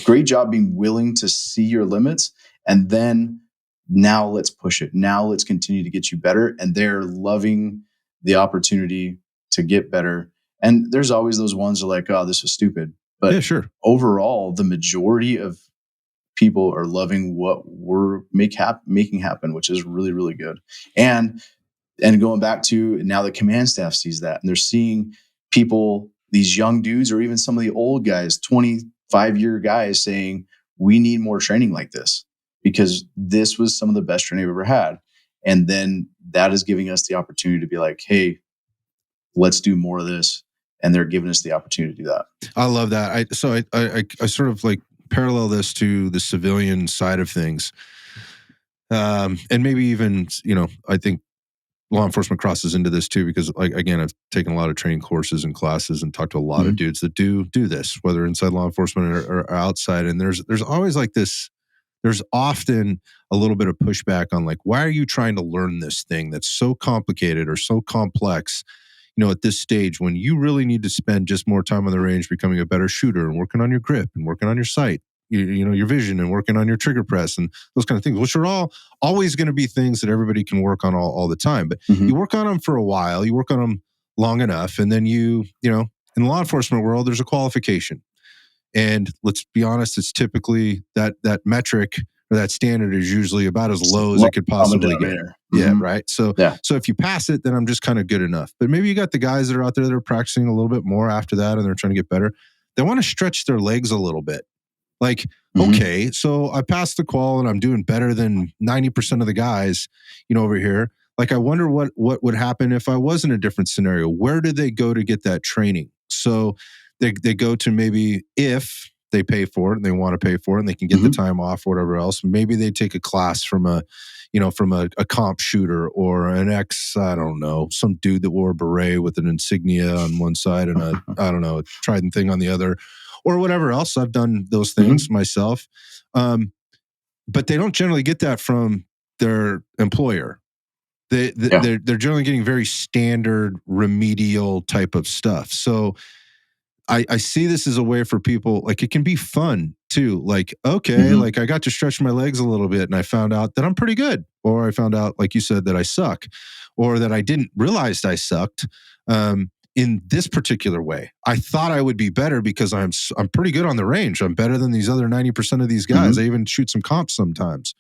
great job being willing to see your limits. And then now let's push it. Now let's continue to get you better. And they're loving the opportunity to get better. And there's always those ones that are like, oh, this was stupid. But overall, the majority of people are loving what we're making happen, which is really, really good. And going back to now, the command staff sees that, and they're seeing people, these young dudes, or even some of the old guys, 25-year guys, saying, we need more training like this because this was some of the best training we've ever had. And then that is giving us the opportunity to be like, hey, let's do more of this. And they're giving us the opportunity to do that. I love that. I sort of like parallel this to the civilian side of things. And maybe even, I think law enforcement crosses into this too, because like, again, I've taken a lot of training courses and classes and talked to a lot of dudes that do this, whether inside law enforcement or outside. And there's always like this, there's often a little bit of pushback on like, why are you trying to learn this thing that's so complicated or so complex, at this stage, when you really need to spend just more time on the range, becoming a better shooter and working on your grip and working on your sight, your vision, and working on your trigger press and those kind of things, which are all always going to be things that everybody can work on all the time. But you work on them for a while, you work on them long enough, and then in the law enforcement world, there's a qualification. And let's be honest, it's typically that metric or that standard is usually about as low as it could possibly get. Yeah, right. So if you pass it, then I'm just kind of good enough. But maybe you got the guys that are out there that are practicing a little bit more after that, and they're trying to get better. They want to stretch their legs a little bit. Like, okay, so I passed the qual and I'm doing better than 90% of the guys, over here. Like, I wonder what would happen if I was in a different scenario. Where do they go to get that training? So they go to, maybe if they pay for it and they want to pay for it and they can get the time off or whatever else, maybe they take a class from a comp shooter or an I don't know, some dude that wore a beret with an insignia on one side and a trident thing on the other, or whatever else. I've done those things myself. But they don't generally get that from their employer. They're generally getting very standard remedial type of stuff. So I see this as a way for people, like, it can be fun too. Like, okay, like I got to stretch my legs a little bit and I found out that I'm pretty good. Or I found out, like you said, that I suck, or that I didn't realize I sucked in this particular way. I thought I would be better because I'm pretty good on the range. I'm better than these other 90% of these guys. I even shoot some comps sometimes.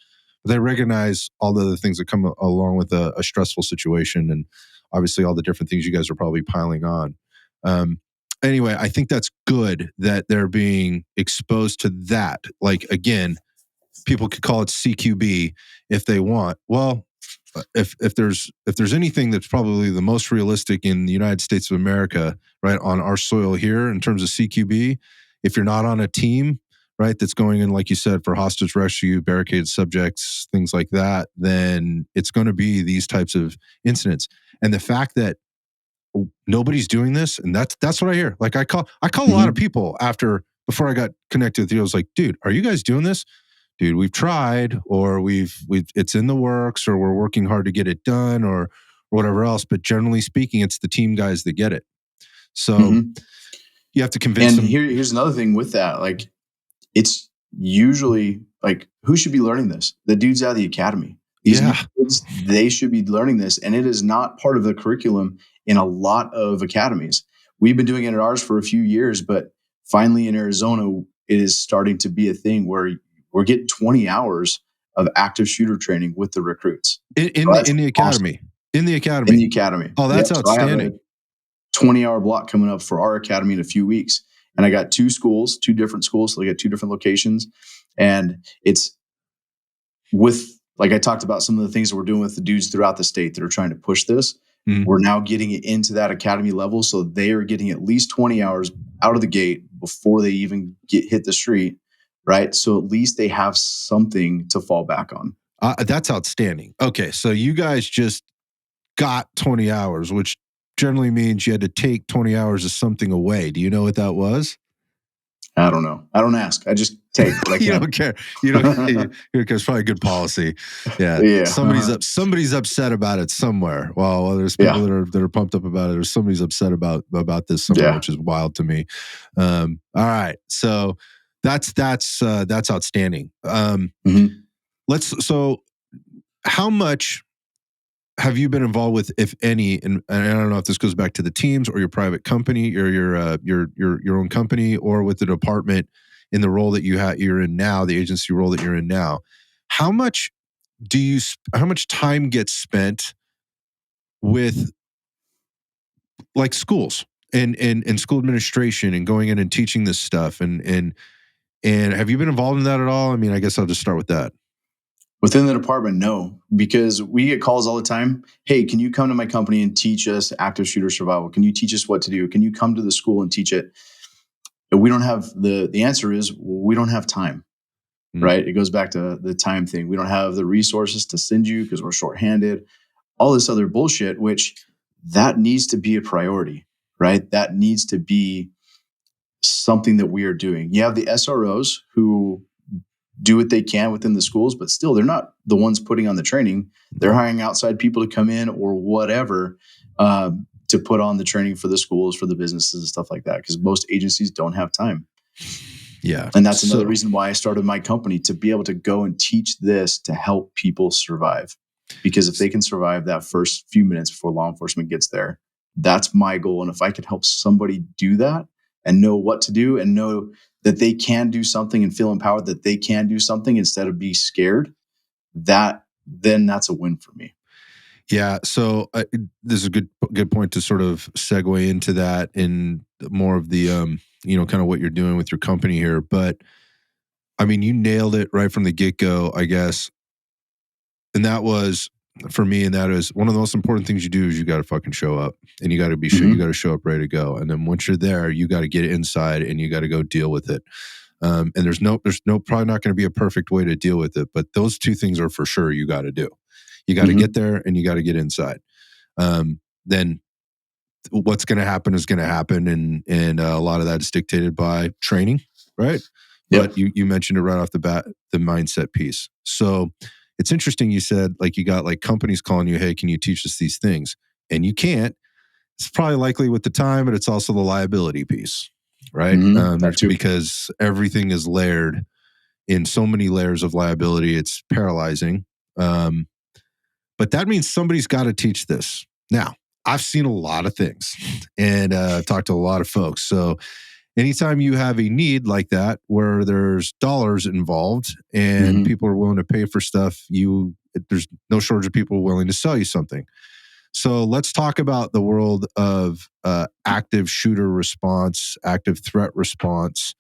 But they recognize all the other things that come along with a stressful situation, and obviously all the different things you guys are probably piling on. Anyway, I think that's good that they're being exposed to that. Like, again, people could call it CQB if they want. Well, if there's anything that's probably the most realistic in the United States of America, right, on our soil here in terms of CQB, if you're not on a team, right, that's going in, like you said, for hostage rescue, barricaded subjects, things like that, then it's going to be these types of incidents. And the fact that nobody's doing this, and that's what I hear. Like, I call a lot of people before I got connected with you. I was like, dude, are you guys doing this? Dude, we've tried, or we've it's in the works, or we're working hard to get it done, or whatever else. But generally speaking, it's the team guys that get it. So you have to convince them. And here's another thing with that. Like, it's usually like, who should be learning this? The dudes out of the academy. These kids, they should be learning this. And it is not part of the curriculum in a lot of academies. We've been doing it at ours for a few years, but finally in Arizona, it is starting to be a thing where we're getting 20 hours of active shooter training with the recruits. In the academy. Awesome. In the academy. In the academy. Oh, that's outstanding. So I have a 20-hour block coming up for our academy in a few weeks. And I got two different schools. So they got two different locations. And it's with, like I talked about, some of the things that we're doing with the dudes throughout the state that are trying to push this. We're now getting it into that academy level. So they are getting at least 20 hours out of the gate before they even hit the street. Right. So at least they have something to fall back on. That's outstanding. Okay. So you guys just got 20 hours, which generally means you had to take 20 hours of something away. Do you know what that was? I don't know. I don't ask. I just take what I can. You don't care. You don't care. It's probably good policy. Yeah. Somebody's upset about it somewhere. Well, there's people that are pumped up about it, or somebody's upset about this somewhere, which is wild to me. All right. So that's outstanding. So how much have you been involved with, if any, and I don't know if this goes back to the teams or your private company or your own company, or with the department in the role that you're in now, the agency role that you're in now. How much time gets spent with, like, schools and school administration and going in and teaching this stuff, and have you been involved in that at all? I mean, I guess I'll just start with that. Within the department, no, because we get calls all the time. Hey, can you come to my company and teach us active shooter survival? Can you teach us what to do? Can you come to the school and teach it? And we don't have the answer is we don't have time, right? It goes back to the time thing. We don't have the resources to send you because we're shorthanded, all this other bullshit, which that needs to be a priority, right? That needs to be something that we are doing. You have the SROs who do what they can within the schools, but still they're not the ones putting on the training. They're hiring outside people to come in or whatever to put on the training for the schools, for the businesses and stuff like that, because most agencies don't have time. Yeah. And that's another reason why I started my company, to be able to go and teach this to help people survive. Because if they can survive that first few minutes before law enforcement gets there, that's my goal. And if I could help somebody do that and know what to do and know that they can do something and feel empowered that they can do something instead of be scared, then that's a win for me. Yeah. So this is a good point to sort of segue into that in more of the, kind of what you're doing with your company here. But I mean, you nailed it right from the get-go, I guess. And that was, for me, and that is one of the most important things you do is you got to fucking show up, and you got to be sure you got to show up ready to go. And then once you're there, you got to get inside and you got to go deal with it. And there's probably not going to be a perfect way to deal with it, but those two things are for sure you got to do. You got to get there and you got to get inside. Then what's going to happen is going to happen, and a lot of that is dictated by training, right? But you mentioned it right off the bat, the mindset piece. So it's interesting. You said like you got like companies calling you, hey, can you teach us these things? And you can't. It's probably likely with the time, but it's also the liability piece, right? That too. Because everything is layered in so many layers of liability. It's paralyzing. But that means somebody's got to teach this. Now, I've seen a lot of things and talked to a lot of folks. So anytime you have a need like that, where there's dollars involved and people are willing to pay for stuff, there's no shortage of people willing to sell you something. So let's talk about the world of active shooter response, active threat response,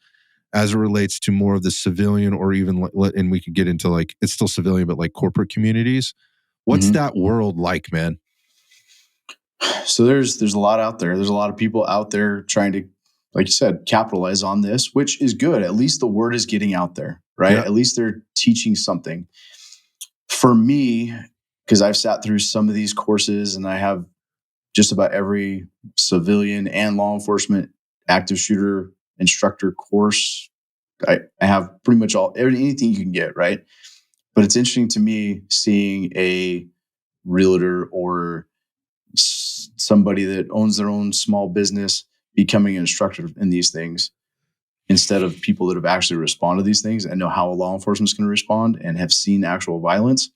as it relates to more of the civilian, or even, and we could get into like, it's still civilian, but like corporate communities. What's that world like, man? So there's a lot out there. There's a lot of people out there trying to, like you said, capitalize on this, which is good. At least the word is getting out there, right? Yeah. At least they're teaching something. For me, because I've sat through some of these courses and I have just about every civilian and law enforcement active shooter instructor course. I have pretty much anything you can get, right? But it's interesting to me seeing a realtor or somebody that owns their own small business becoming an instructor in these things, instead of people that have actually responded to these things and know how a law enforcement is going to respond and have seen actual violence.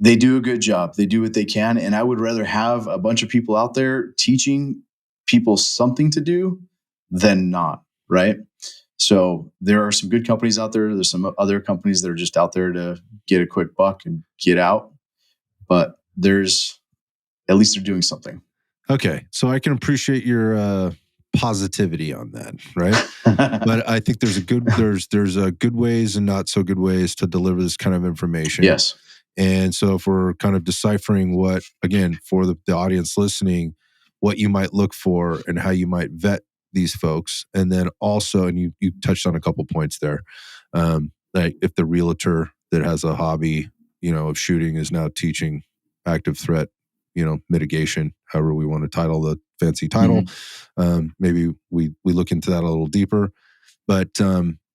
They do a good job. They do what they can. And I would rather have a bunch of people out there teaching people something to do than not, right? So there are some good companies out there. There's some other companies that are just out there to get a quick buck and get out. But at least they're doing something. Okay. So I can appreciate your positivity on that, right? But I think there's good ways and not so good ways to deliver this kind of information. Yes. And so if we're kind of deciphering what, again, for the audience listening, what you might look for and how you might vet these folks. And then also, and you touched on a couple points there, like if the realtor that has a hobby, of shooting is now teaching active threat, mitigation, however we want to title the fancy title. Maybe we look into that a little deeper. But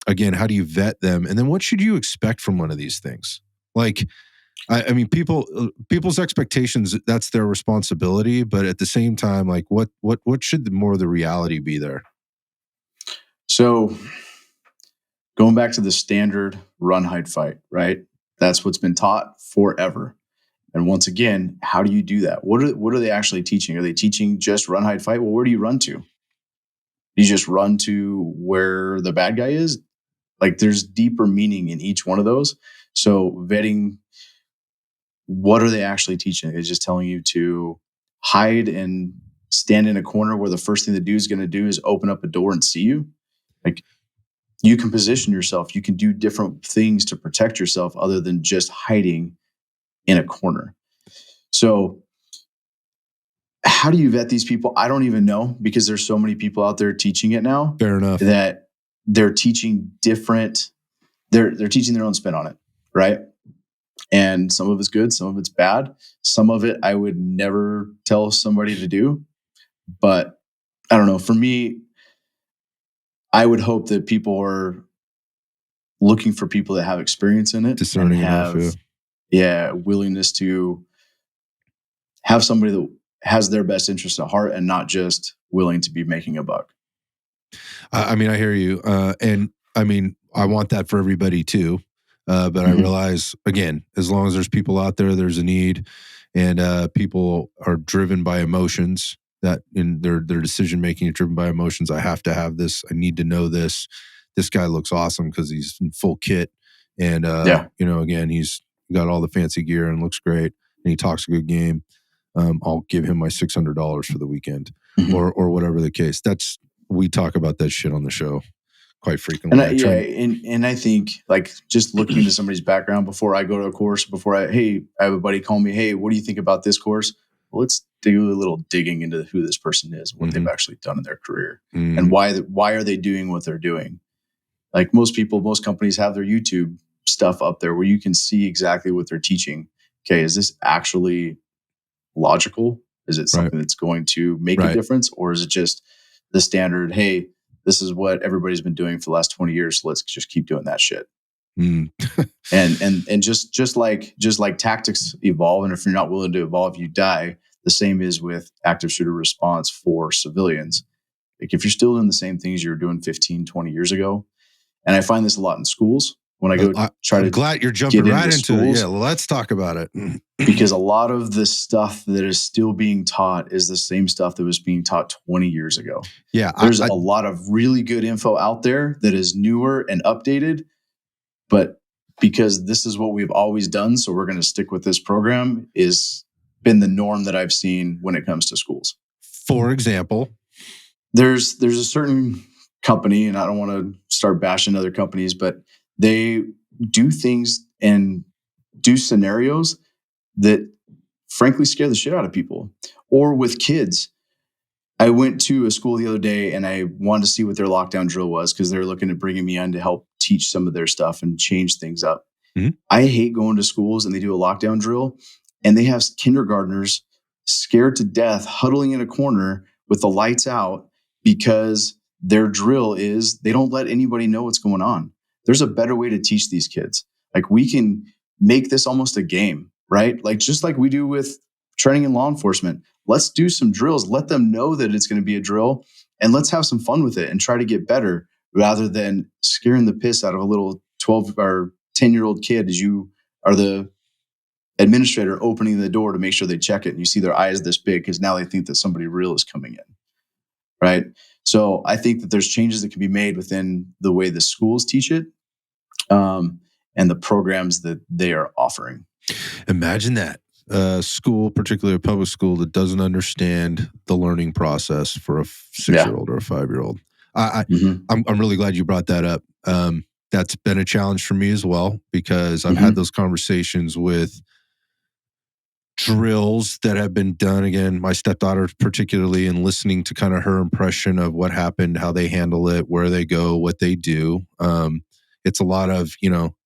again, how do you vet them? And then what should you expect from one of these things? Like, I mean, people's expectations, that's their responsibility. But at the same time, like what should more of the reality be there? So going back to the standard run, hide, fight, right? That's what's been taught forever. And once again, how do you do that? What are they actually teaching? Are they teaching just run, hide, fight? Well, where do you run to? Do you just run to where the bad guy is? Like there's deeper meaning in each one of those. So vetting, what are they actually teaching? It's just telling you to hide and stand in a corner where the first thing the dude's going to do is open up a door and see you. Like you can position yourself. You can do different things to protect yourself other than just hiding in a corner. So how do you vet these people? I don't even know, because there's so many people out there teaching it now. Fair enough. That they're teaching different, they're teaching their own spin on it, right? And some of it's good, some of it's bad. Some of it I would never tell somebody to do. But I don't know. For me, I would hope that people are looking for people that have experience in it, discerning and have enough, willingness to have somebody that has their best interest at heart and not just willing to be making a buck. I mean, I hear you. And I mean, I want that for everybody too. But I realize, again, as long as there's people out there, there's a need, and people are driven by emotions. That in their decision making is driven by emotions. I have to have this. I need to know this. This guy looks awesome because he's in full kit, and again, he's got all the fancy gear and looks great, and he talks a good game. I'll give him my $600 for the weekend, or whatever the case. We talk about that shit on the show quite frequently. And I think, like, just looking into somebody's background before I go to a course, I have a buddy call me, hey, what do you think about this course? Well, let's do a little digging into who this person is, what they've actually done in their career, and why are they doing what they're doing. Like most companies have their YouTube stuff up there where you can see exactly what they're teaching. Okay, is this actually logical? Is it something that's going to make a difference? Or is it just the standard, hey, this is what everybody's been doing for the last 20 years, so let's just keep doing that shit? Mm. And just like tactics evolve, and if you're not willing to evolve, you die. The same is with active shooter response for civilians. Like if you're still doing the same things you were doing 15, 20 years ago, and I find this a lot in schools when I go try I'm to glad you're jumping get right into into it. schools, Yeah, let's talk about it. because a lot of the stuff that is still being taught is the same stuff that was being taught 20 years ago. Yeah, There's a lot of really good info out there that is newer and updated, but because this is what we've always done, so we're going to stick with this program, is been the norm that I've seen when it comes to schools. For example, there's a certain company, and I don't want to start bashing other companies, but they do things and do scenarios that frankly scare the shit out of people. Or with kids, I went to a school the other day and I wanted to see what their lockdown drill was because they're looking at bringing me in to help teach some of their stuff and change things up. Mm-hmm. I hate going to schools and they do a lockdown drill and they have kindergartners scared to death, huddling in a corner with the lights out because their drill is they don't let anybody know what's going on. There's a better way to teach these kids. Like we can make this almost a game, right? Like just like we do with training in law enforcement. Let's do some drills. Let them know that it's going to be a drill and let's have some fun with it and try to get better rather than scaring the piss out of a little 12 or 10-year-old kid as you are the administrator opening the door to make sure they check it. And you see their eyes this big because now they think that somebody real is coming in. Right. So I think that there's changes that can be made within the way the schools teach it and the programs that they are offering. Imagine that. School, particularly a public school, that doesn't understand the learning process for a 6-year-old or a 5-year-old. I'm really glad you brought that up. That's been a challenge for me as well because I've had those conversations with drills that have been done. Again, my stepdaughter particularly, and listening to kind of her impression of what happened, how they handle it, where they go, what they do. It's a lot of,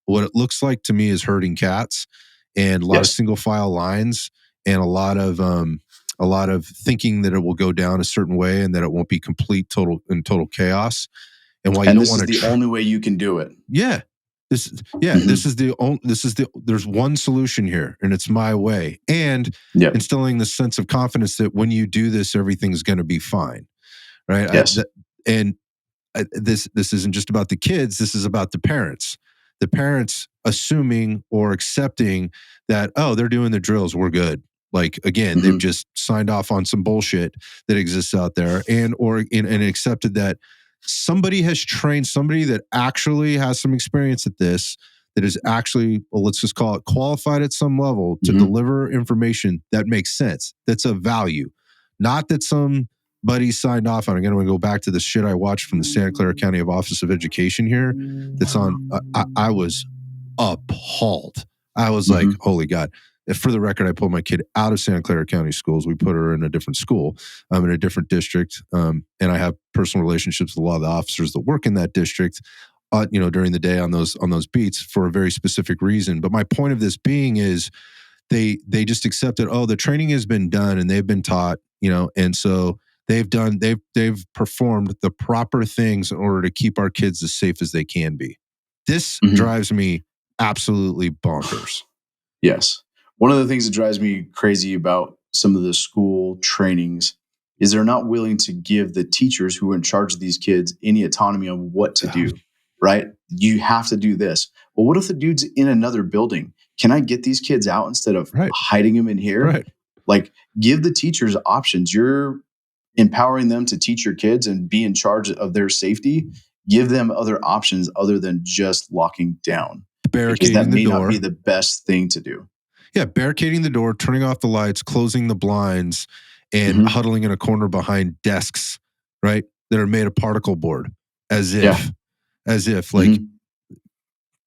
what it looks like to me is herding cats and a lot of single file lines and a lot of thinking that it will go down a certain way and that it won't be total chaos. And while you don't want to, this is the only way you can do it. Yeah. This is there's one solution here and it's my way. And instilling the sense of confidence that when you do this, everything's going to be fine. Right. Yes. This isn't just about the kids. This is about the parents. The parents assuming or accepting that, oh, they're doing the drills. We're good. Like, again, they've just signed off on some bullshit that exists out there and accepted that somebody has trained somebody that actually has some experience at this, that is actually, well, let's just call it qualified at some level to deliver information that makes sense. That's of value. Not that somebody signed off on. Again, I'm going to go back to the shit I watched from the Santa Clara County Office of Education here. That's on, I was appalled. I was like, holy God. For the record, I pulled my kid out of Santa Clara County schools. We put her in a different school, in a different district. And I have personal relationships with a lot of the officers that work in that district, during the day on those beats for a very specific reason. But my point of this being is they just accepted, oh, the training has been done and they've been taught, and so they've performed the proper things in order to keep our kids as safe as they can be. This drives me absolutely bonkers. Yes. One of the things that drives me crazy about some of the school trainings is they're not willing to give the teachers who are in charge of these kids any autonomy on what to do, right? You have to do this. Well, what if the dude's in another building? Can I get these kids out instead of hiding them in here? Right. Like, give the teachers options. You're empowering them to teach your kids and be in charge of their safety. Give them other options other than just locking down. Because that may not be the best thing to do. Yeah, barricading the door, turning off the lights, closing the blinds, and huddling in a corner behind desks, right, that are made of particle board, as if like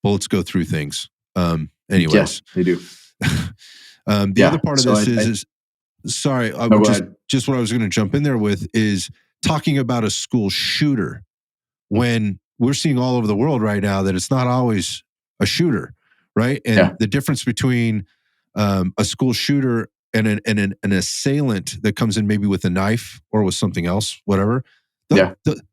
bullets go through things. Anyways, yeah, they do. The other part of this is sorry, just what I was going to jump in there with is talking about a school shooter when we're seeing all over the world right now that it's not always a shooter, right? And the difference between a school shooter and an assailant that comes in maybe with a knife or with something else, whatever.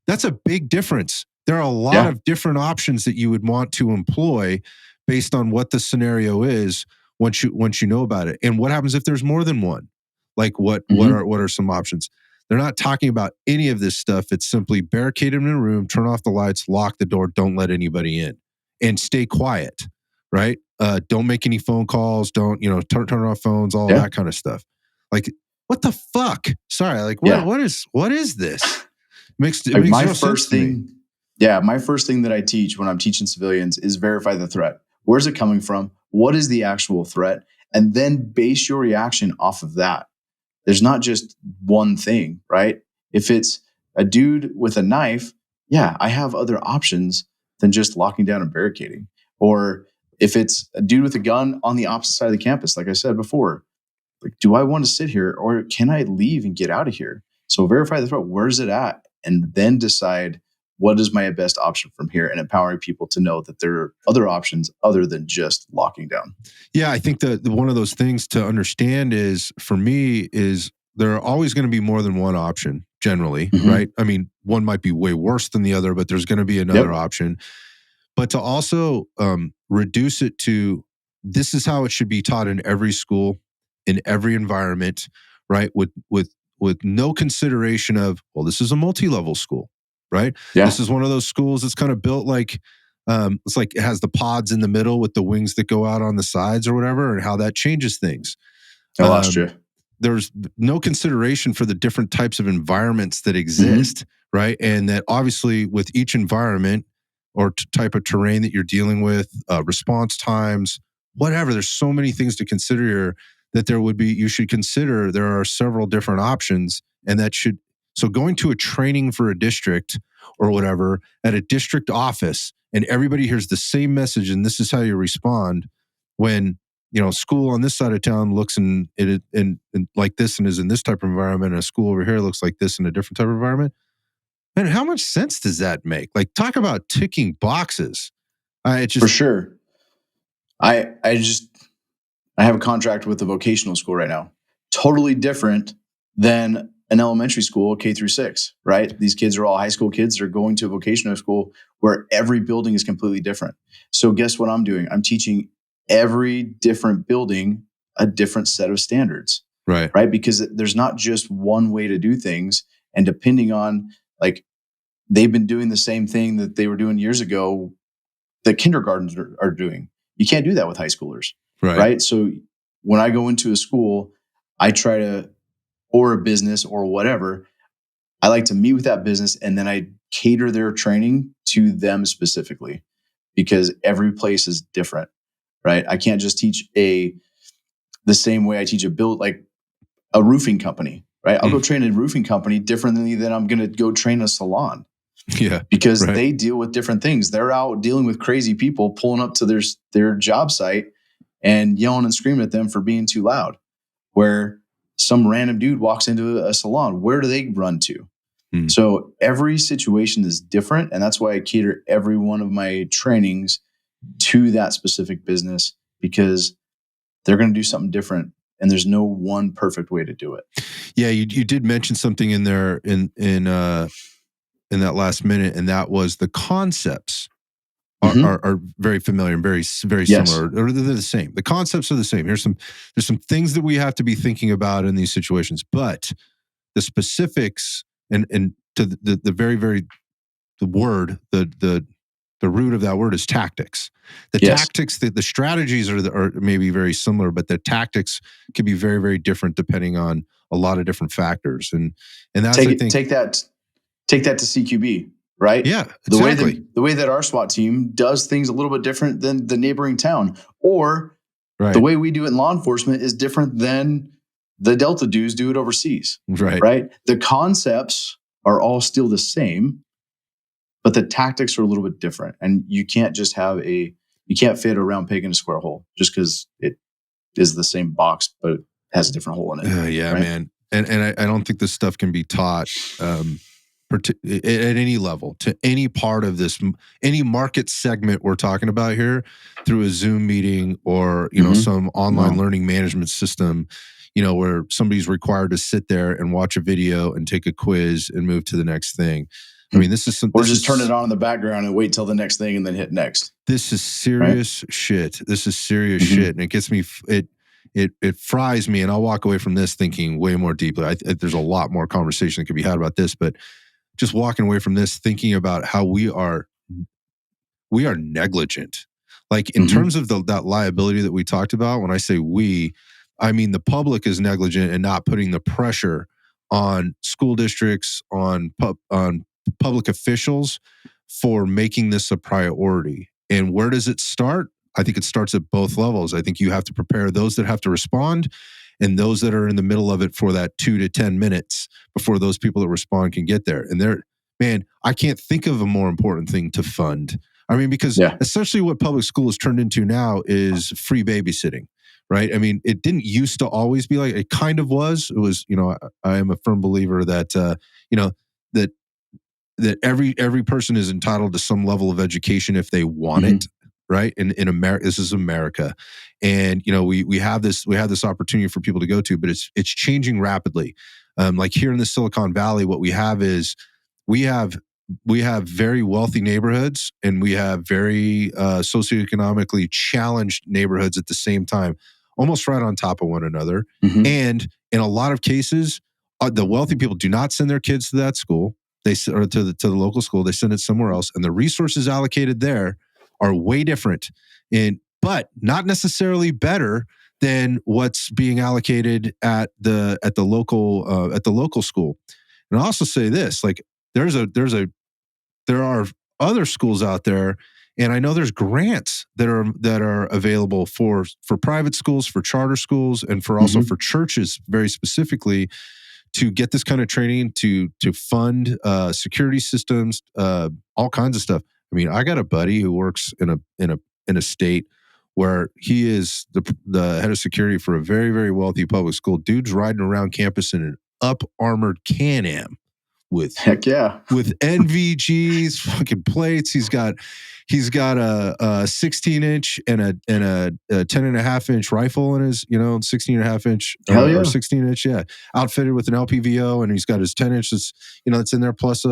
That's a big difference. There are a lot of different options that you would want to employ based on what the scenario is once you know about it. And what happens if there's more than one? Like what are some options? They're not talking about any of this stuff. It's simply barricade them in a room, turn off the lights, lock the door, don't let anybody in, and stay quiet. Right? Don't make any phone calls. Don't turn off phones. All that kind of stuff. Like, what the fuck? Sorry. Like, what is this? Makes my no first sense to me. thing. Yeah, my first thing that I teach when I'm teaching civilians is verify the threat. Where's it coming from? What is the actual threat? And then base your reaction off of that. There's not just one thing, right? If it's a dude with a knife, yeah, I have other options than just locking down and barricading. Or if it's a dude with a gun on the opposite side of the campus, like I said before, like, do I want to sit here or can I leave and get out of here? So verify the threat. Where's it at? And then decide what is my best option from here, and empowering people to know that there are other options other than just locking down. Yeah, I think that one of those things to understand is, for me, is there are always going to be more than one option generally, right? I mean, one might be way worse than the other, but there's going to be another option. But to also reduce it to, this is how it should be taught in every school, in every environment, right? With no consideration of, well, this is a multi-level school, right? Yeah. This is one of those schools that's kind of built like, it's like it has the pods in the middle with the wings that go out on the sides or whatever, and how that changes things. I lost you. There's no consideration for the different types of environments that exist, right? And that obviously with each environment or type of terrain that you're dealing with, response times, whatever, there's so many things to consider here that you should consider there are several different options, and so going to a training for a district or whatever at a district office, and everybody hears the same message and this is how you respond when, school on this side of town looks in like this and is in this type of environment, and a school over here looks like this in a different type of environment. Man, how much sense does that make? Like, talk about ticking boxes. For sure. I have a contract with a vocational school right now. Totally different than an elementary school, K through 6, right? These kids are all high school kids. They're going to a vocational school where every building is completely different. So guess what I'm doing? I'm teaching every different building a different set of standards, right? Because there's not just one way to do things. And depending on, like, they've been doing the same thing that they were doing years ago that kindergartens are doing. You can't do that with high schoolers, right? So when I go into a school, I try to, or a business or whatever, I like to meet with that business, and then I cater their training to them specifically, because every place is different, right? I can't just teach the same way I teach like a roofing company, right? I'll go train a roofing company differently than I'm going to go train a salon. Yeah, because they deal with different things. They're out dealing with crazy people pulling up to their job site and yelling and screaming at them for being too loud. Where some random dude walks into a salon, where do they run to? So every situation is different, and that's why I cater every one of my trainings to that specific business, because they're going to do something different, and there's no one perfect way to do it. Yeah, you did mention something in there in that last minute, and that was the concepts are very familiar and very similar. Or they're the same. The concepts are the same. There's some things that we have to be thinking about in these situations, but the specifics and to the very the word the root of that word is tactics. Tactics, the strategies are maybe very similar, but the tactics can be very, very different depending on a lot of different factors. And that's, I think, take that to CQB, right? Yeah, exactly. The way that our SWAT team does things a little bit different than the neighboring town, or the way we do it in law enforcement is different than the Delta dudes do it overseas. Right. The concepts are all still the same, but the tactics are a little bit different. And you can't just you can't fit a round peg in a square hole just because it is the same box, but it has a different hole in it. Yeah, right? Man. And I don't think this stuff can be taught at any level to any part of this, any market segment we're talking about here, through a Zoom meeting or, some online learning management system, where somebody's required to sit there and watch a video and take a quiz and move to the next thing. I mean, this is some, or this just is, turn it on in the background and wait till the next thing and then hit next. This is serious shit. This is serious shit, and it gets me. It fries me, and I'll walk away from this thinking way more deeply. There's a lot more conversation that could be had about this, but just walking away from this thinking about how we are negligent. Like in terms of that liability that we talked about, when I say we, I mean the public is negligent and not putting the pressure on school districts, on public officials for making this a priority. And where does it start? I think it starts at both levels. I think you have to prepare those that have to respond and those that are in the middle of it for that 2 to 10 minutes before those people that respond can get there. And man, I can't think of a more important thing to fund. I mean, because essentially what public school has turned into now is free babysitting, right? I mean, it didn't used to always be like, it kind of was. It was, I am a firm believer that, that every person is entitled to some level of education if they want it, right? In America, this is America, and we have this opportunity for people to go to, but it's changing rapidly. Like here in the Silicon Valley, what we have is we have very wealthy neighborhoods and we have very socioeconomically challenged neighborhoods at the same time, almost right on top of one another. And in a lot of cases, the wealthy people do not send their kids to that school. They or to the local school. They send it somewhere else, and the resources allocated there are way different, but not necessarily better than what's being allocated at the local school. And I'll also say this: like there are other schools out there, and I know there's grants that are available for private schools, for charter schools, and for also for churches very specifically, to get this kind of training, to fund security systems, all kinds of stuff. I mean, I got a buddy who works in a state where he is the head of security for a very, very wealthy public school. Dude's riding around campus in an up armored Can-Am with NVGs, fucking plates. He's got a 16-inch and a 10.5-inch rifle in his 16.5-inch or 16-inch, outfitted with an LPVO, and he's got his 10-inch that's in there plus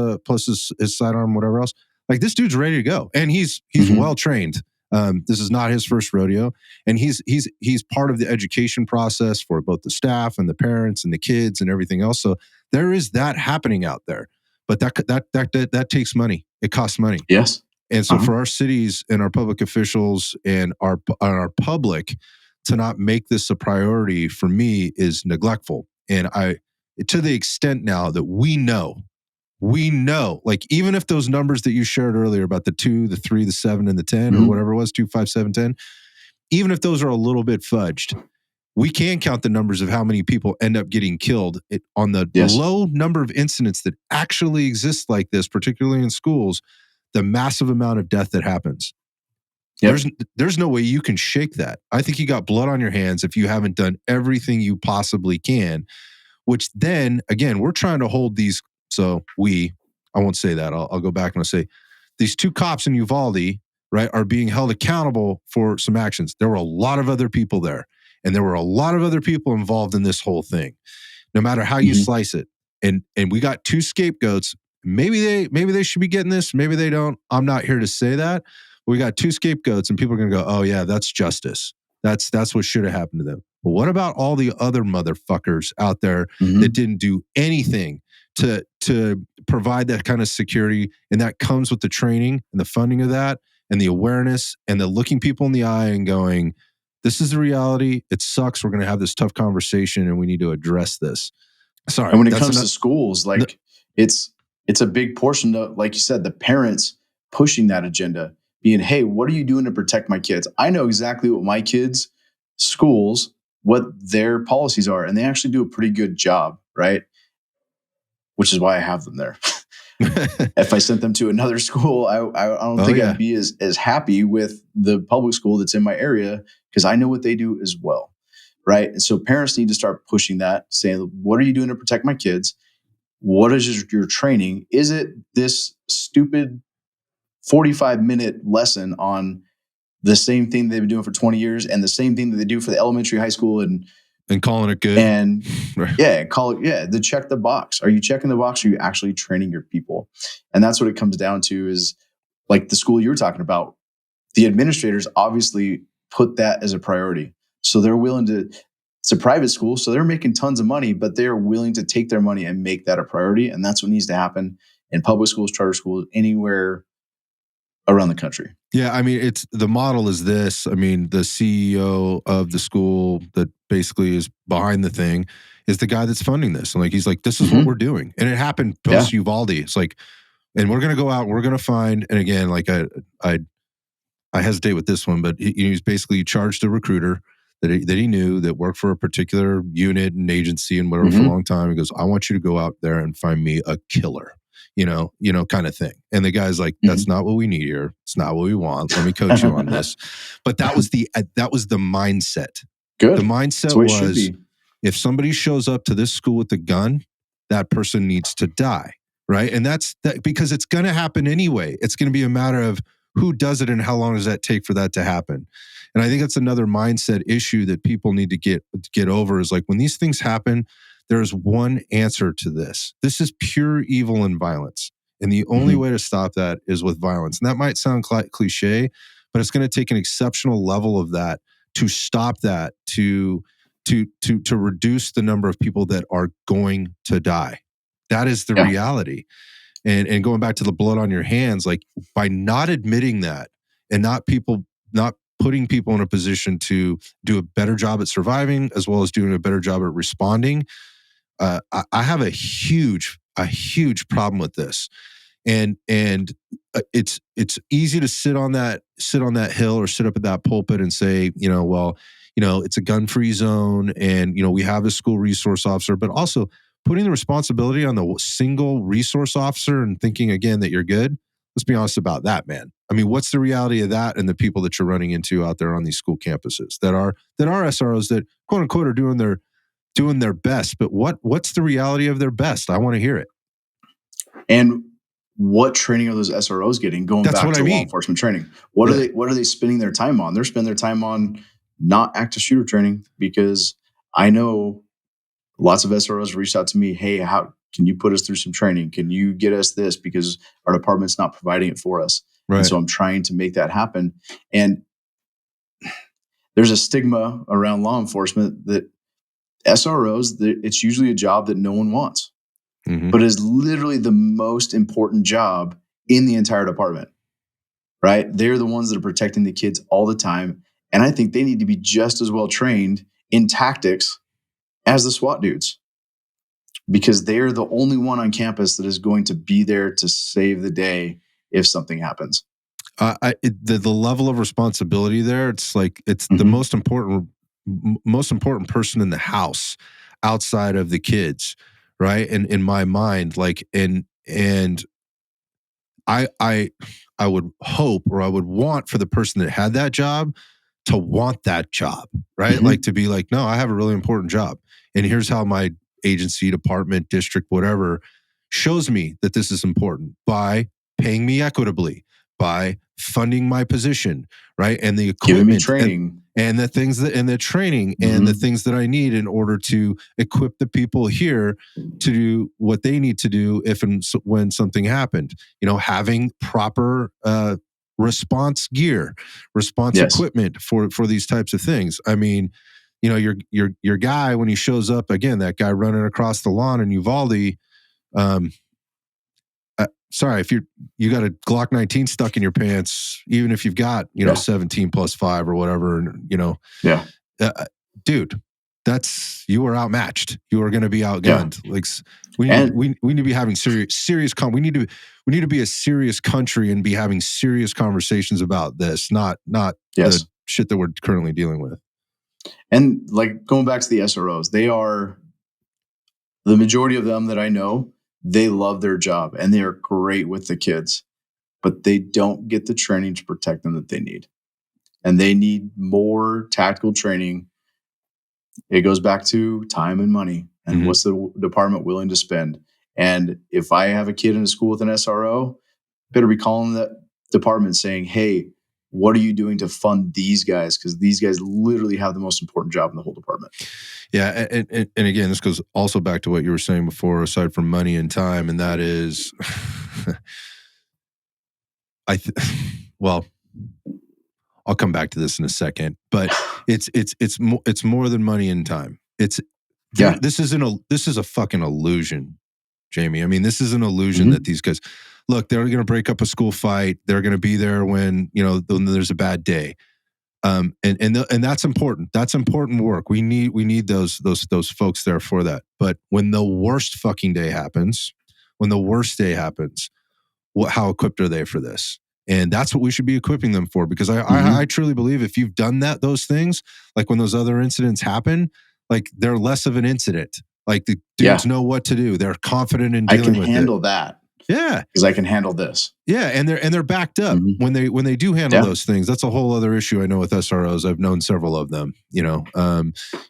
his sidearm, whatever else. Like this dude's ready to go, and he's well trained. This is not his first rodeo, and he's part of the education process for both the staff and the parents and the kids and everything else. So there is that happening out there, but that takes money. It costs money. Yes. And so for our cities and our public officials and our public to not make this a priority, for me, is neglectful. And to the extent now that we know, like even if those numbers that you shared earlier about the 2, the 3, the 7, and the 10, or whatever it was, 2, 5, 7, 10, even if those are a little bit fudged, we can count the numbers of how many people end up getting killed on the low number of incidents that actually exist like this, particularly in schools, the massive amount of death that happens. There's no way you can shake that. I think you got blood on your hands if you haven't done everything you possibly can, which then, again, we're trying to hold these. So I won't say that. I'll go back and I'll say these 2 cops in Uvalde, right, are being held accountable for some actions. There were a lot of other people there, and there were a lot of other people involved in this whole thing, no matter how you slice it. And we got 2 scapegoats. Maybe they should be getting this. Maybe they don't. I'm not here to say that. We got 2 scapegoats, and people are going to go, oh yeah, that's justice. That's what should have happened to them. But what about all the other motherfuckers out there that didn't do anything to provide that kind of security? And that comes with the training and the funding of that and the awareness and the looking people in the eye and going, this is the reality. It sucks. We're going to have this tough conversation and we need to address this. Sorry. And when it comes to schools, like it's a big portion of, like you said, the parents pushing that agenda, being, hey, what are you doing to protect my kids? I know exactly what my kids' schools, what their policies are, and they actually do a pretty good job, right? Which is why I have them there. If I sent them to another school, I don't think I'd be as happy with the public school that's in my area, because I know what they do as well, right? And so parents need to start pushing that, saying, what are you doing to protect my kids? What is your training? Is it this stupid 45-minute lesson on the same thing they've been doing for 20 years and the same thing that they do for the elementary, high school, and And calling it good. And Right. to check the box. Are you checking the box? Or are you actually training your people? And that's what it comes down to, is like the school you were talking about. The administrators obviously put that as a priority. So they're willing to, it's a private school, so they're making tons of money, but they're willing to take their money and make that a priority. And that's what needs to happen in public schools, charter schools, anywhere around the country. Yeah, I mean, it's the model is this. I mean, the CEO of the school that basically is behind the thing is the guy that's funding this. And like, he's like, this is what we're doing. And it happened post Uvalde. It's like, and we're going to go out, we're going to find, and again, like I hesitate with this one, but he's basically charged a recruiter that he knew that worked for a particular unit and agency and whatever for a long time. He goes, I want you to go out there and find me a killer. Kind of thing. And the guy's like, that's not what we need here. It's not what we want. Let me coach you on this. But that was the mindset. Good. The mindset was, if somebody shows up to this school with a gun, that person needs to die. Right. And that's that, because it's going to happen anyway. It's going to be a matter of who does it and how long does that take for that to happen. And I think that's another mindset issue that people need to get over, is like, when these things happen, there's one answer to this. This is pure evil and violence. And the only way to stop that is with violence. And that might sound cliche, but it's going to take an exceptional level of that to stop that, to reduce the number of people that are going to die. That is the reality. And going back to the blood on your hands, like, by not admitting that and not putting people in a position to do a better job at surviving, as well as doing a better job at responding, I have a huge problem with this, and it's easy to sit on that hill or sit up at that pulpit and say, it's a gun-free zone, and we have a school resource officer, but also putting the responsibility on the single resource officer and thinking again that you're good. Let's be honest about that, man. I mean, what's the reality of that and the people that you're running into out there on these school campuses that are SROs that quote unquote are doing their best, but what's the reality of their best? I want to hear it. And what training are those SROs getting? Going back to law enforcement training, what are they spending their time on? They're spending their time on not active shooter training, because I know lots of SROs reached out to me. Hey, how can you put us through some training? Can you get us this, because our department's not providing it for us? Right. And so I'm trying to make that happen. And there's a stigma around law enforcement that SROs, it's usually a job that no one wants, but is literally the most important job in the entire department, right? They're the ones that are protecting the kids all the time. And I think they need to be just as well trained in tactics as the SWAT dudes, because they're the only one on campus that is going to be there to save the day if something happens. The level of responsibility there, it's like, it's the most important person in the house outside of the kids, right? And in my mind, like, and I would hope, or I would want for the person that had that job to want that job, right? Like, to be like, no, I have a really important job, and here's how my agency, department, district, whatever, shows me that this is important by paying me equitably, by funding my position, right? And the equipment, giving me training, and the things that, and the training, and the things that I need in order to equip the people here to do what they need to do if and when something happened. Having proper response gear, response equipment for these types of things. I mean, your guy, when he shows up, again, that guy running across the lawn in Uvalde, sorry, if you got a Glock 19 stuck in your pants, even if you've got 17 plus 5 or whatever, dude, you are outmatched. You are going to be outgunned. Like, we need to be having serious we need to be a serious country and be having serious conversations about this, not the shit that we're currently dealing with. And like, going back to the SROs, they are, the majority of them that I know, they love their job and they are great with the kids, but they don't get the training to protect them that they need. And they need more tactical training. It goes back to time and money, and what's the department willing to spend. And if I have a kid in a school with an SRO, better be calling that department saying, hey, what are you doing to fund these guys? Because these guys literally have the most important job in the whole department. Yeah, and again, this goes also back to what you were saying before, aside from money and time, and that is, well, I'll come back to this in a second, but it's more than money and time. This is a fucking illusion, Jamie. I mean, this is an illusion that these guys look. They're going to break up a school fight. They're going to be there when when there's a bad day. And that's important. That's important work. We need those folks there for that. But when the worst fucking day happens, how equipped are they for this? And that's what we should be equipping them for, because I truly believe if you've done those things, like when those other incidents happen, like they're less of an incident. Like the dudes know what to do. They're confident in dealing with it. I can handle that. Yeah, because I can handle this. Yeah, and they're backed up when they do handle those things. That's a whole other issue I know with SROs. I've known several of them,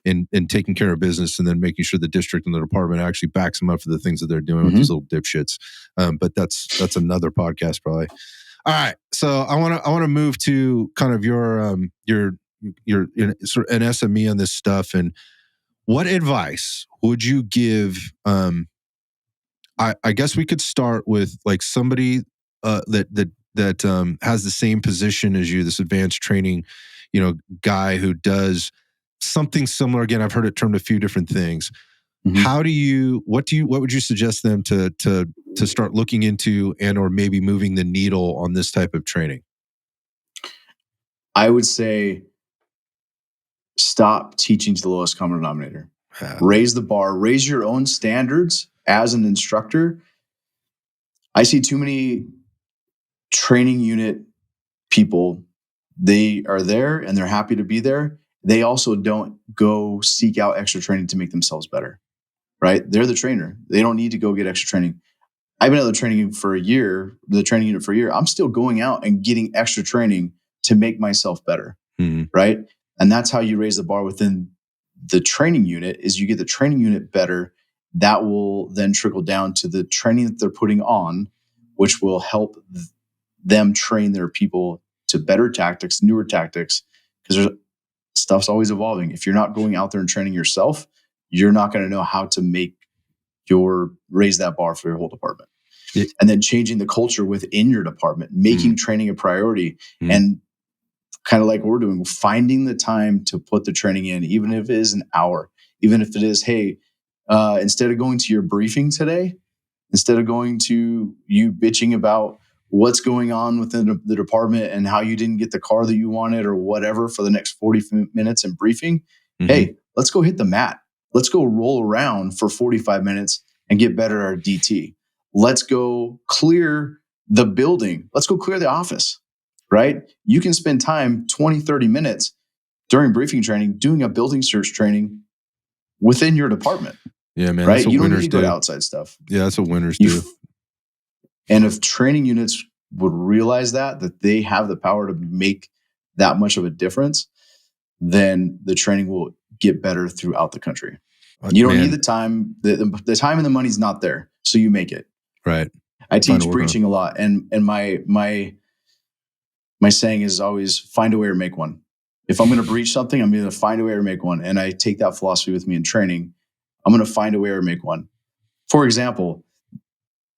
in taking care of business and then making sure the district and the department actually backs them up for the things that they're doing with these little dipshits. But that's another podcast probably. All right, so I want to move to kind of your sort of an SME on this stuff, and what advice would you give? I guess we could start with like somebody that has the same position as you, this advanced training, guy who does something similar. Again, I've heard it termed a few different things. What would you suggest them to start looking into and or maybe moving the needle on this type of training? I would say stop teaching to the lowest common denominator. Raise the bar, raise your own standards as an instructor. I see too many training unit people. They are there and they're happy to be there. They also don't go seek out extra training to make themselves better, right? They're the trainer. They don't need to go get extra training. I've been at the training unit for a year. I'm still going out and getting extra training to make myself better, right? And that's how you raise the bar within the training unit. Is you get the training unit better. That will then trickle down to the training that they're putting on, which will help them train their people to better tactics, newer tactics, because stuff's always evolving. If you're not going out there and training yourself, you're not going to know how to raise that bar for your whole department. Yeah. And then changing the culture within your department, making training a priority, and kind of like we're doing, finding the time to put the training in, even if it is an hour, even if it is, hey, instead of going to your briefing today, instead of going to you bitching about what's going on within the department and how you didn't get the car that you wanted or whatever for the next 40 minutes in briefing, hey, let's go hit the mat. Let's go roll around for 45 minutes and get better at our DT. Let's go clear the building. Let's go clear the office, right? You can spend time, 20, 30 minutes during briefing training, doing a building search training within your department. Yeah, man. Right? You don't need to go to outside stuff. Yeah, that's what winners do. And if training units would realize that they have the power to make that much of a difference, then the training will get better throughout the country. You don't need the time. The time and the money's not there, so you make it. Right. I teach breaching a lot, and my saying is always find a way or make one. If I'm going to breach something, I'm going to find a way or make one, and I take that philosophy with me in training. I'm going to find a way or make one. For example,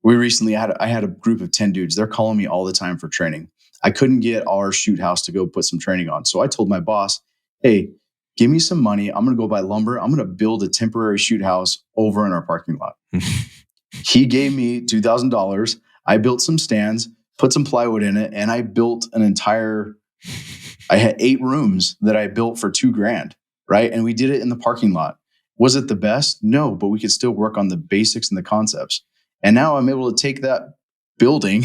I had a group of 10 dudes. They're calling me all the time for training. I couldn't get our shoot house to go put some training on. So I told my boss, hey, give me some money. I'm going to go buy lumber. I'm going to build a temporary shoot house over in our parking lot. He gave me $2,000. I built some stands, put some plywood in it, and I built I had 8 rooms that I built for $2,000, right? And we did it in the parking lot. Was it the best? No, but we could still work on the basics and the concepts. And now I'm able to take that building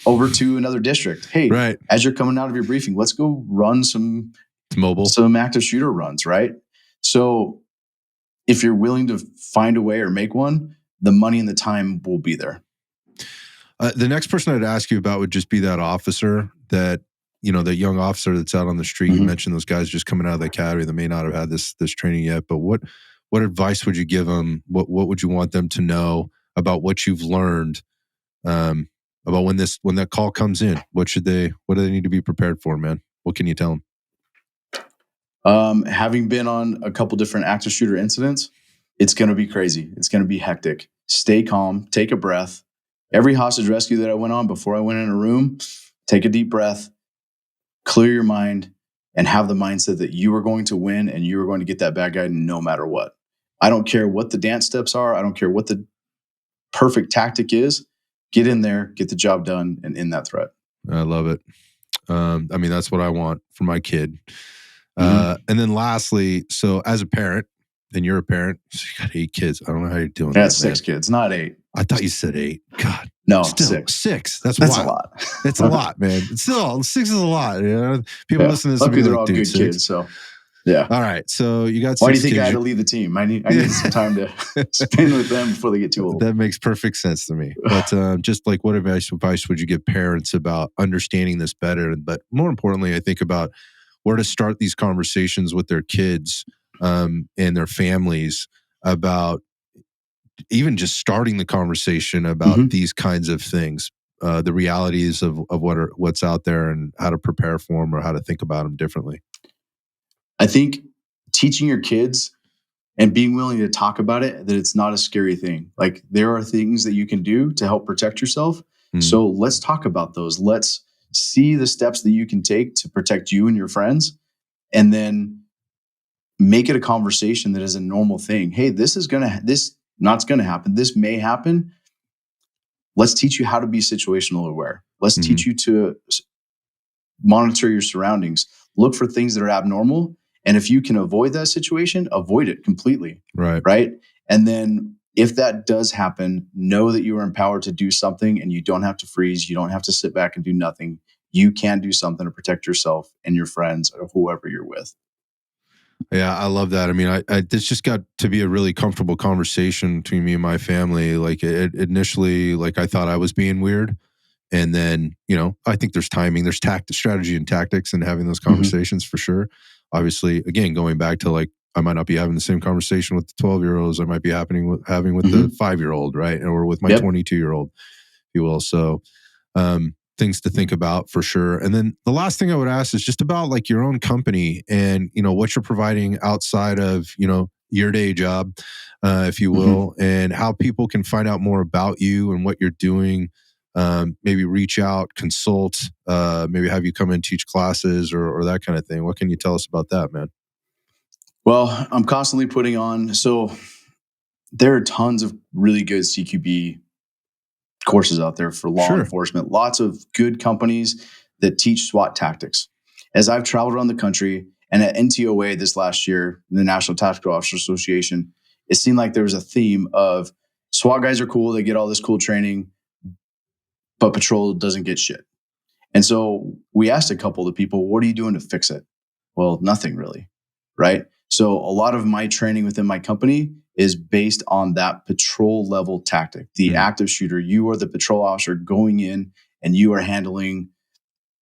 over to another district. Hey, as you're coming out of your briefing, let's go run some active shooter runs, right? So if you're willing to find a way or make one, the money and the time will be there. The next person I'd ask you about would just be that officer, that young officer that's out on the street. You mentioned those guys just coming out of the academy that may not have had this training yet, but what advice would you give them? What would you want them to know about what you've learned about when that call comes in? What do they need to be prepared for, man? What can you tell them? Having been on a couple different active shooter incidents, it's going to be crazy. It's going to be hectic. Stay calm, take a breath. Every hostage rescue that I went on, before I went in a room, take a deep breath, clear your mind, and have the mindset that you are going to win and you are going to get that bad guy no matter what. I don't care what the dance steps are. I don't care what the perfect tactic is. Get in there, get the job done, and end that threat. I love it. I mean, that's what I want for my kid. And then lastly, so as a parent, and you're a parent, so you got 8 kids. I don't know how you're doing that. That's 6 kids, not 8. I thought you said 8. God. No, still, 6. 6. That's a lot. It's a lot, man. It's still, 6 is a lot. You know? People listen to this. Luckily, they're all good 6. Kids, so yeah. All right. So you got 6 Why do you think kids. I had to leave the team? I need some time to spend with them before they get too old. That makes perfect sense to me. But just like, what advice would you give parents about understanding this better? But more importantly, I think about where to start these conversations with their kids and their families about even just starting the conversation about these kinds of things, the realities of what's out there and how to prepare for them or how to think about them differently. I think teaching your kids and being willing to talk about it, that it's not a scary thing. Like, there are things that you can do to help protect yourself. So let's talk about those. Let's see the steps that you can take to protect you and your friends, and then make it a conversation that is a normal thing. Hey, this not going to happen. This may happen. Let's teach you how to be situational aware. Let's teach you to monitor your surroundings. Look for things that are abnormal. And if you can avoid that situation, avoid it completely. Right. And then if that does happen, know that you are empowered to do something, and you don't have to freeze. You don't have to sit back and do nothing. You can do something to protect yourself and your friends or whoever you're with. Yeah, I love that. I mean, this just got to be a really comfortable conversation between me and my family. Like, initially, like, I thought I was being weird. And then, I think there's timing, there's strategy and tactics in having those conversations for sure. Obviously, again, going back to, like, I might not be having the same conversation with the 12-year-olds I might be having with the 5-year-old, right? Or with my 22-year-old, if you will. So, things to think about for sure. And then the last thing I would ask is just about, like, your own company and, what you're providing outside of, your day job, if you will, and how people can find out more about you and what you're doing. Maybe reach out, consult, maybe have you come and teach classes or that kind of thing. What can you tell us about that, man? Well, I'm constantly putting on. So there are tons of really good CQB courses out there for law enforcement. Lots of good companies that teach SWAT tactics. As I've traveled around the country and at NTOA this last year, the National Tactical Officers Association, it seemed like there was a theme of SWAT guys are cool. They get all this cool training, but patrol doesn't get shit. And so we asked a couple of people, what are you doing to fix it? Well, nothing really, right? So a lot of my training within my company is based on that patrol level tactic, the active shooter. You are the patrol officer going in and you are handling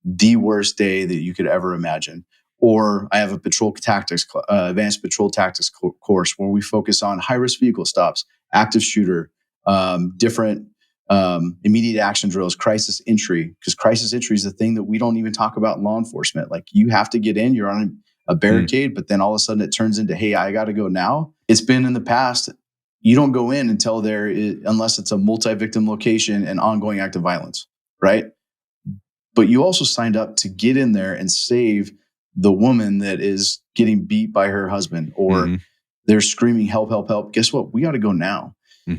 the worst day that you could ever imagine. Or I have a patrol tactics, advanced patrol tactics course where we focus on high risk vehicle stops, active shooter, different immediate action drills, crisis entry, because crisis entry is the thing that we don't even talk about in law enforcement. Like, you have to get in, you're on a barricade, but then all of a sudden it turns into, hey, I got to go now. It's been in the past. You don't go in until unless it's a multi-victim location and ongoing active violence, right? But you also signed up to get in there and save the woman that is getting beat by her husband, or they're screaming, help, help, help. Guess what? We got to go now.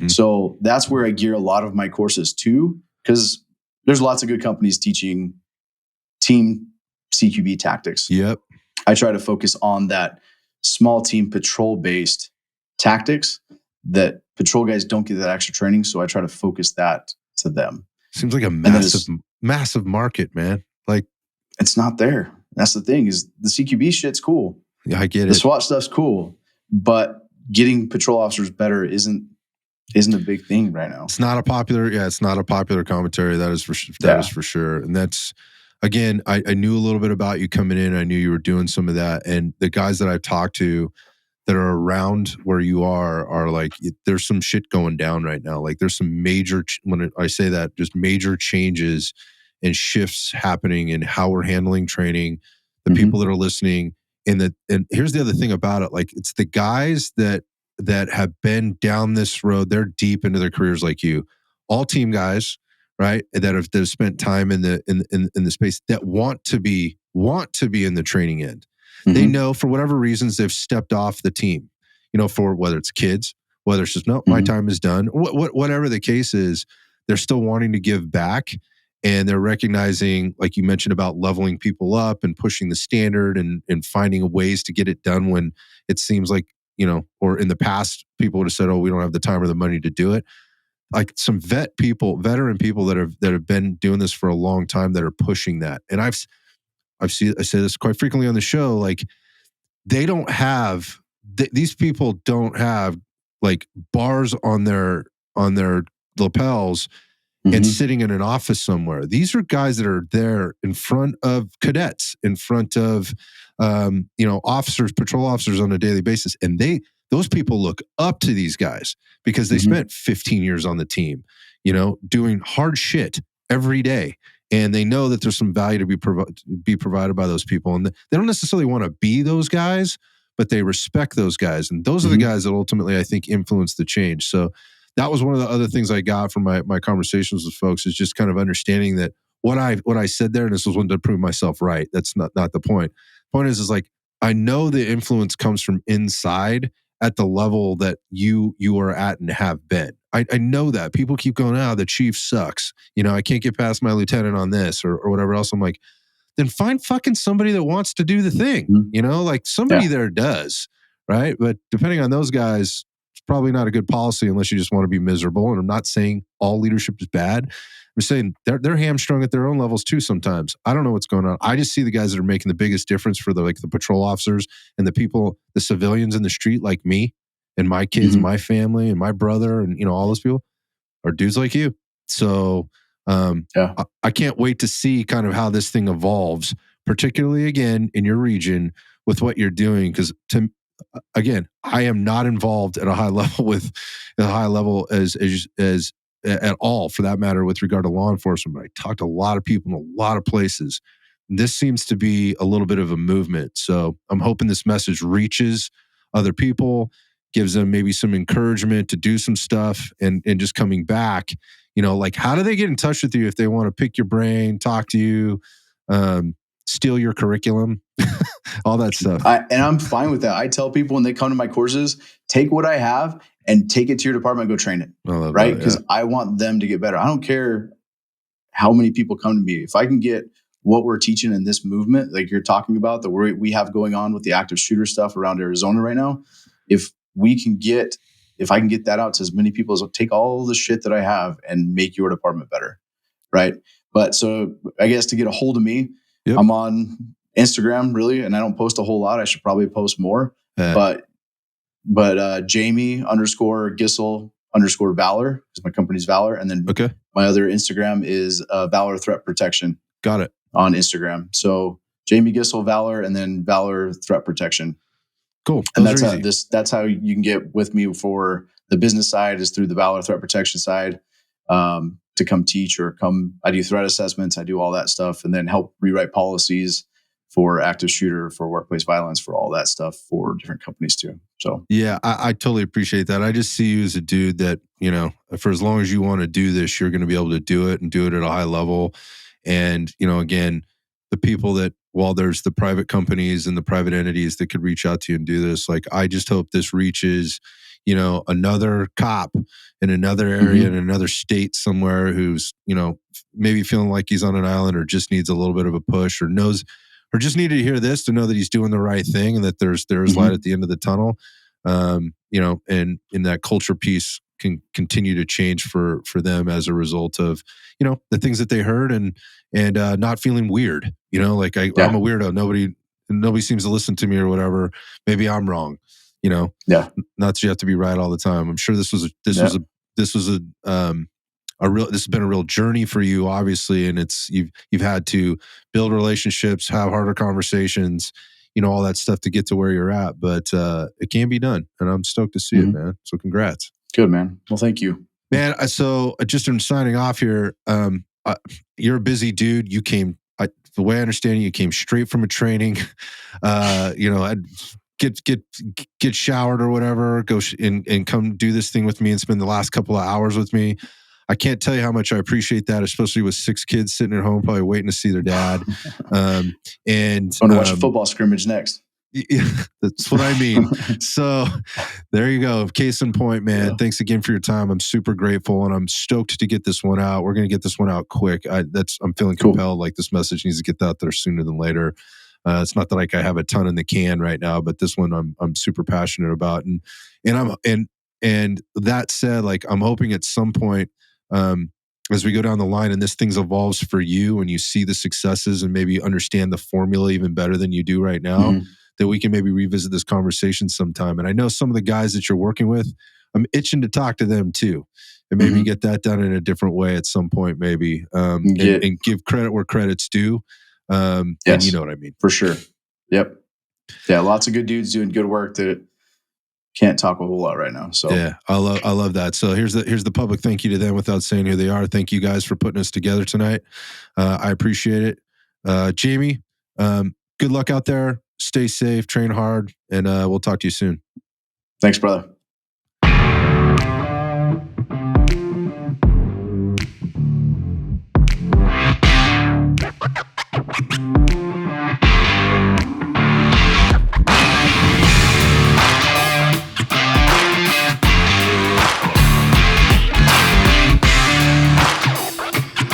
So that's where I gear a lot of my courses to, because there's lots of good companies teaching team CQB tactics. Yep. I try to focus on that small team patrol-based tactics that patrol guys don't get that extra training. So I try to focus that to them. Seems like a massive market, man. Like, it's not there. That's the thing, is the CQB shit's cool. Yeah, I get it. The SWAT stuff's cool, but getting patrol officers better isn't a big thing right now. It's not a popular commentary. That is for sure. And that's, again, I knew a little bit about you coming in. I knew you were doing some of that. And the guys that I've talked to, that are around where you are like, there's some shit going down right now. Like there's some major, when I say that, just major changes and shifts happening in how we're handling training, the people that are listening. And here's the other thing about it. Like it's the guys that have been down this road. They're deep into their careers like you, all team guys, right? That have spent time in the space that want to be in the training end. They know for whatever reasons they've stepped off the team, for whether it's kids, whether it's just, no, my time is done, whatever the case is, they're still wanting to give back. And they're recognizing, like you mentioned, about leveling people up and pushing the standard and finding ways to get it done when it seems like, or in the past, people would have said, oh, we don't have the time or the money to do it. Like some veteran people that have been doing this for a long time that are pushing that. And I say this quite frequently on the show, like they don't have, these people don't have like bars on their lapels and sitting in an office somewhere. These are guys that are there in front of cadets, in front of, officers, patrol officers on a daily basis. And those people look up to these guys because they spent 15 years on the team, doing hard shit every day. And they know that there's some value to be provided by those people. And they don't necessarily want to be those guys, but they respect those guys. And those are the guys that ultimately, I think, influence the change. So that was one of the other things I got from my conversations with folks, is just kind of understanding that what I said there, and this was one to prove myself right. That's not the point. The point is like, I know the influence comes from inside at the level that you are at and have been. I know that people keep going, the chief sucks. I can't get past my lieutenant on this or whatever else. I'm like, then find fucking somebody that wants to do the thing, like somebody there does. Right. But depending on those guys, it's probably not a good policy unless you just want to be miserable. And I'm not saying all leadership is bad. I'm saying they're hamstrung at their own levels too sometimes. I don't know what's going on. I just see the guys that are making the biggest difference for the patrol officers and the people, the civilians in the street like me and my kids and my family and my brother and, all those people are dudes like you. So I can't wait to see kind of how this thing evolves, particularly again in your region with what you're doing. Because again, I am not involved at a high level as at all, for that matter, with regard to law enforcement. But I talked to a lot of people in a lot of places. This seems to be a little bit of a movement. So I'm hoping this message reaches other people, gives them maybe some encouragement to do some stuff, and just coming back, like how do they get in touch with you if they want to pick your brain, talk to you, steal your curriculum, all that stuff. And I'm fine with that. I tell people when they come to my courses, take what I have and take it to your department, go train it. Right? Because I want them to get better. I don't care how many people come to me. If I can get what we're teaching in this movement, like you're talking about, that we have going on with the active shooter stuff around Arizona right now, if I can get that out to as many people as take all the shit that I have and make your department better. Right. But so I guess to get a hold of me, I'm on Instagram really, and I don't post a whole lot. I should probably post more, but Jamie _Gissel _Valor, because my company's Valor. And then my other Instagram is Valor Threat Protection. Got it. On Instagram. So Jamie Gissel, Valor, and then Valor Threat Protection. Cool. And that's how you can get with me for the business side, is through the Valor Threat Protection side, to come teach or I do threat assessments. I do all that stuff, and then help rewrite policies for active shooter, for workplace violence, for all that stuff for different companies too. So yeah, I totally appreciate that. I just see you as a dude that, for as long as you want to do this, you're going to be able to do it and do it at a high level. And, again, the people that, while there's the private companies and the private entities that could reach out to you and do this, like, I just hope this reaches, another cop in another area, in another state somewhere who's, maybe feeling like he's on an island or just needs a little bit of a push, or just needed to hear this to know that he's doing the right thing and that there's light at the end of the tunnel. And in that culture piece can continue to change for them as a result of, the things that they heard and not feeling weird, like I'm a weirdo. Nobody seems to listen to me or whatever. Maybe I'm wrong, not that you have to be right all the time. I'm sure this has been a real journey for you, obviously. And you've had to build relationships, have harder conversations, all that stuff to get to where you're at, but it can be done, and I'm stoked to see it, man. So congrats. Good, man. Well, thank you, man. So just in signing off here, you're a busy dude. You came, the way I understand you came straight from a training. I'd get showered or whatever, go and come do this thing with me and spend the last couple of hours with me. I can't tell you how much I appreciate that, especially with 6 kids sitting at home, probably waiting to see their dad. And I'm going to watch a football scrimmage next. Yeah, that's what I mean. So there you go. Case in point, man. Yeah. Thanks again for your time. I'm super grateful, and I'm stoked to get this one out. We're going to get this one out quick. I'm feeling compelled. Like, this message needs to get out there sooner than later. It's not that like I have a ton in the can right now, but this one I'm super passionate about. And that said, like, I'm hoping at some point, as we go down the line and this thing evolves for you and you see the successes and maybe understand the formula even better than you do right now, that we can maybe revisit this conversation sometime. And I know some of the guys that you're working with, I'm itching to talk to them too, and maybe get that done in a different way at some point, maybe, and give credit where credit's due. Yes. And you know what I mean? For sure. Yep. Yeah. Lots of good dudes doing good work that can't talk a whole lot right now. So yeah, I love that. So here's the public thank you to them without saying who they are. Thank you guys for putting us together tonight. I appreciate it. Jamie, good luck out there. Stay safe, train hard, and we'll talk to you soon. Thanks, brother.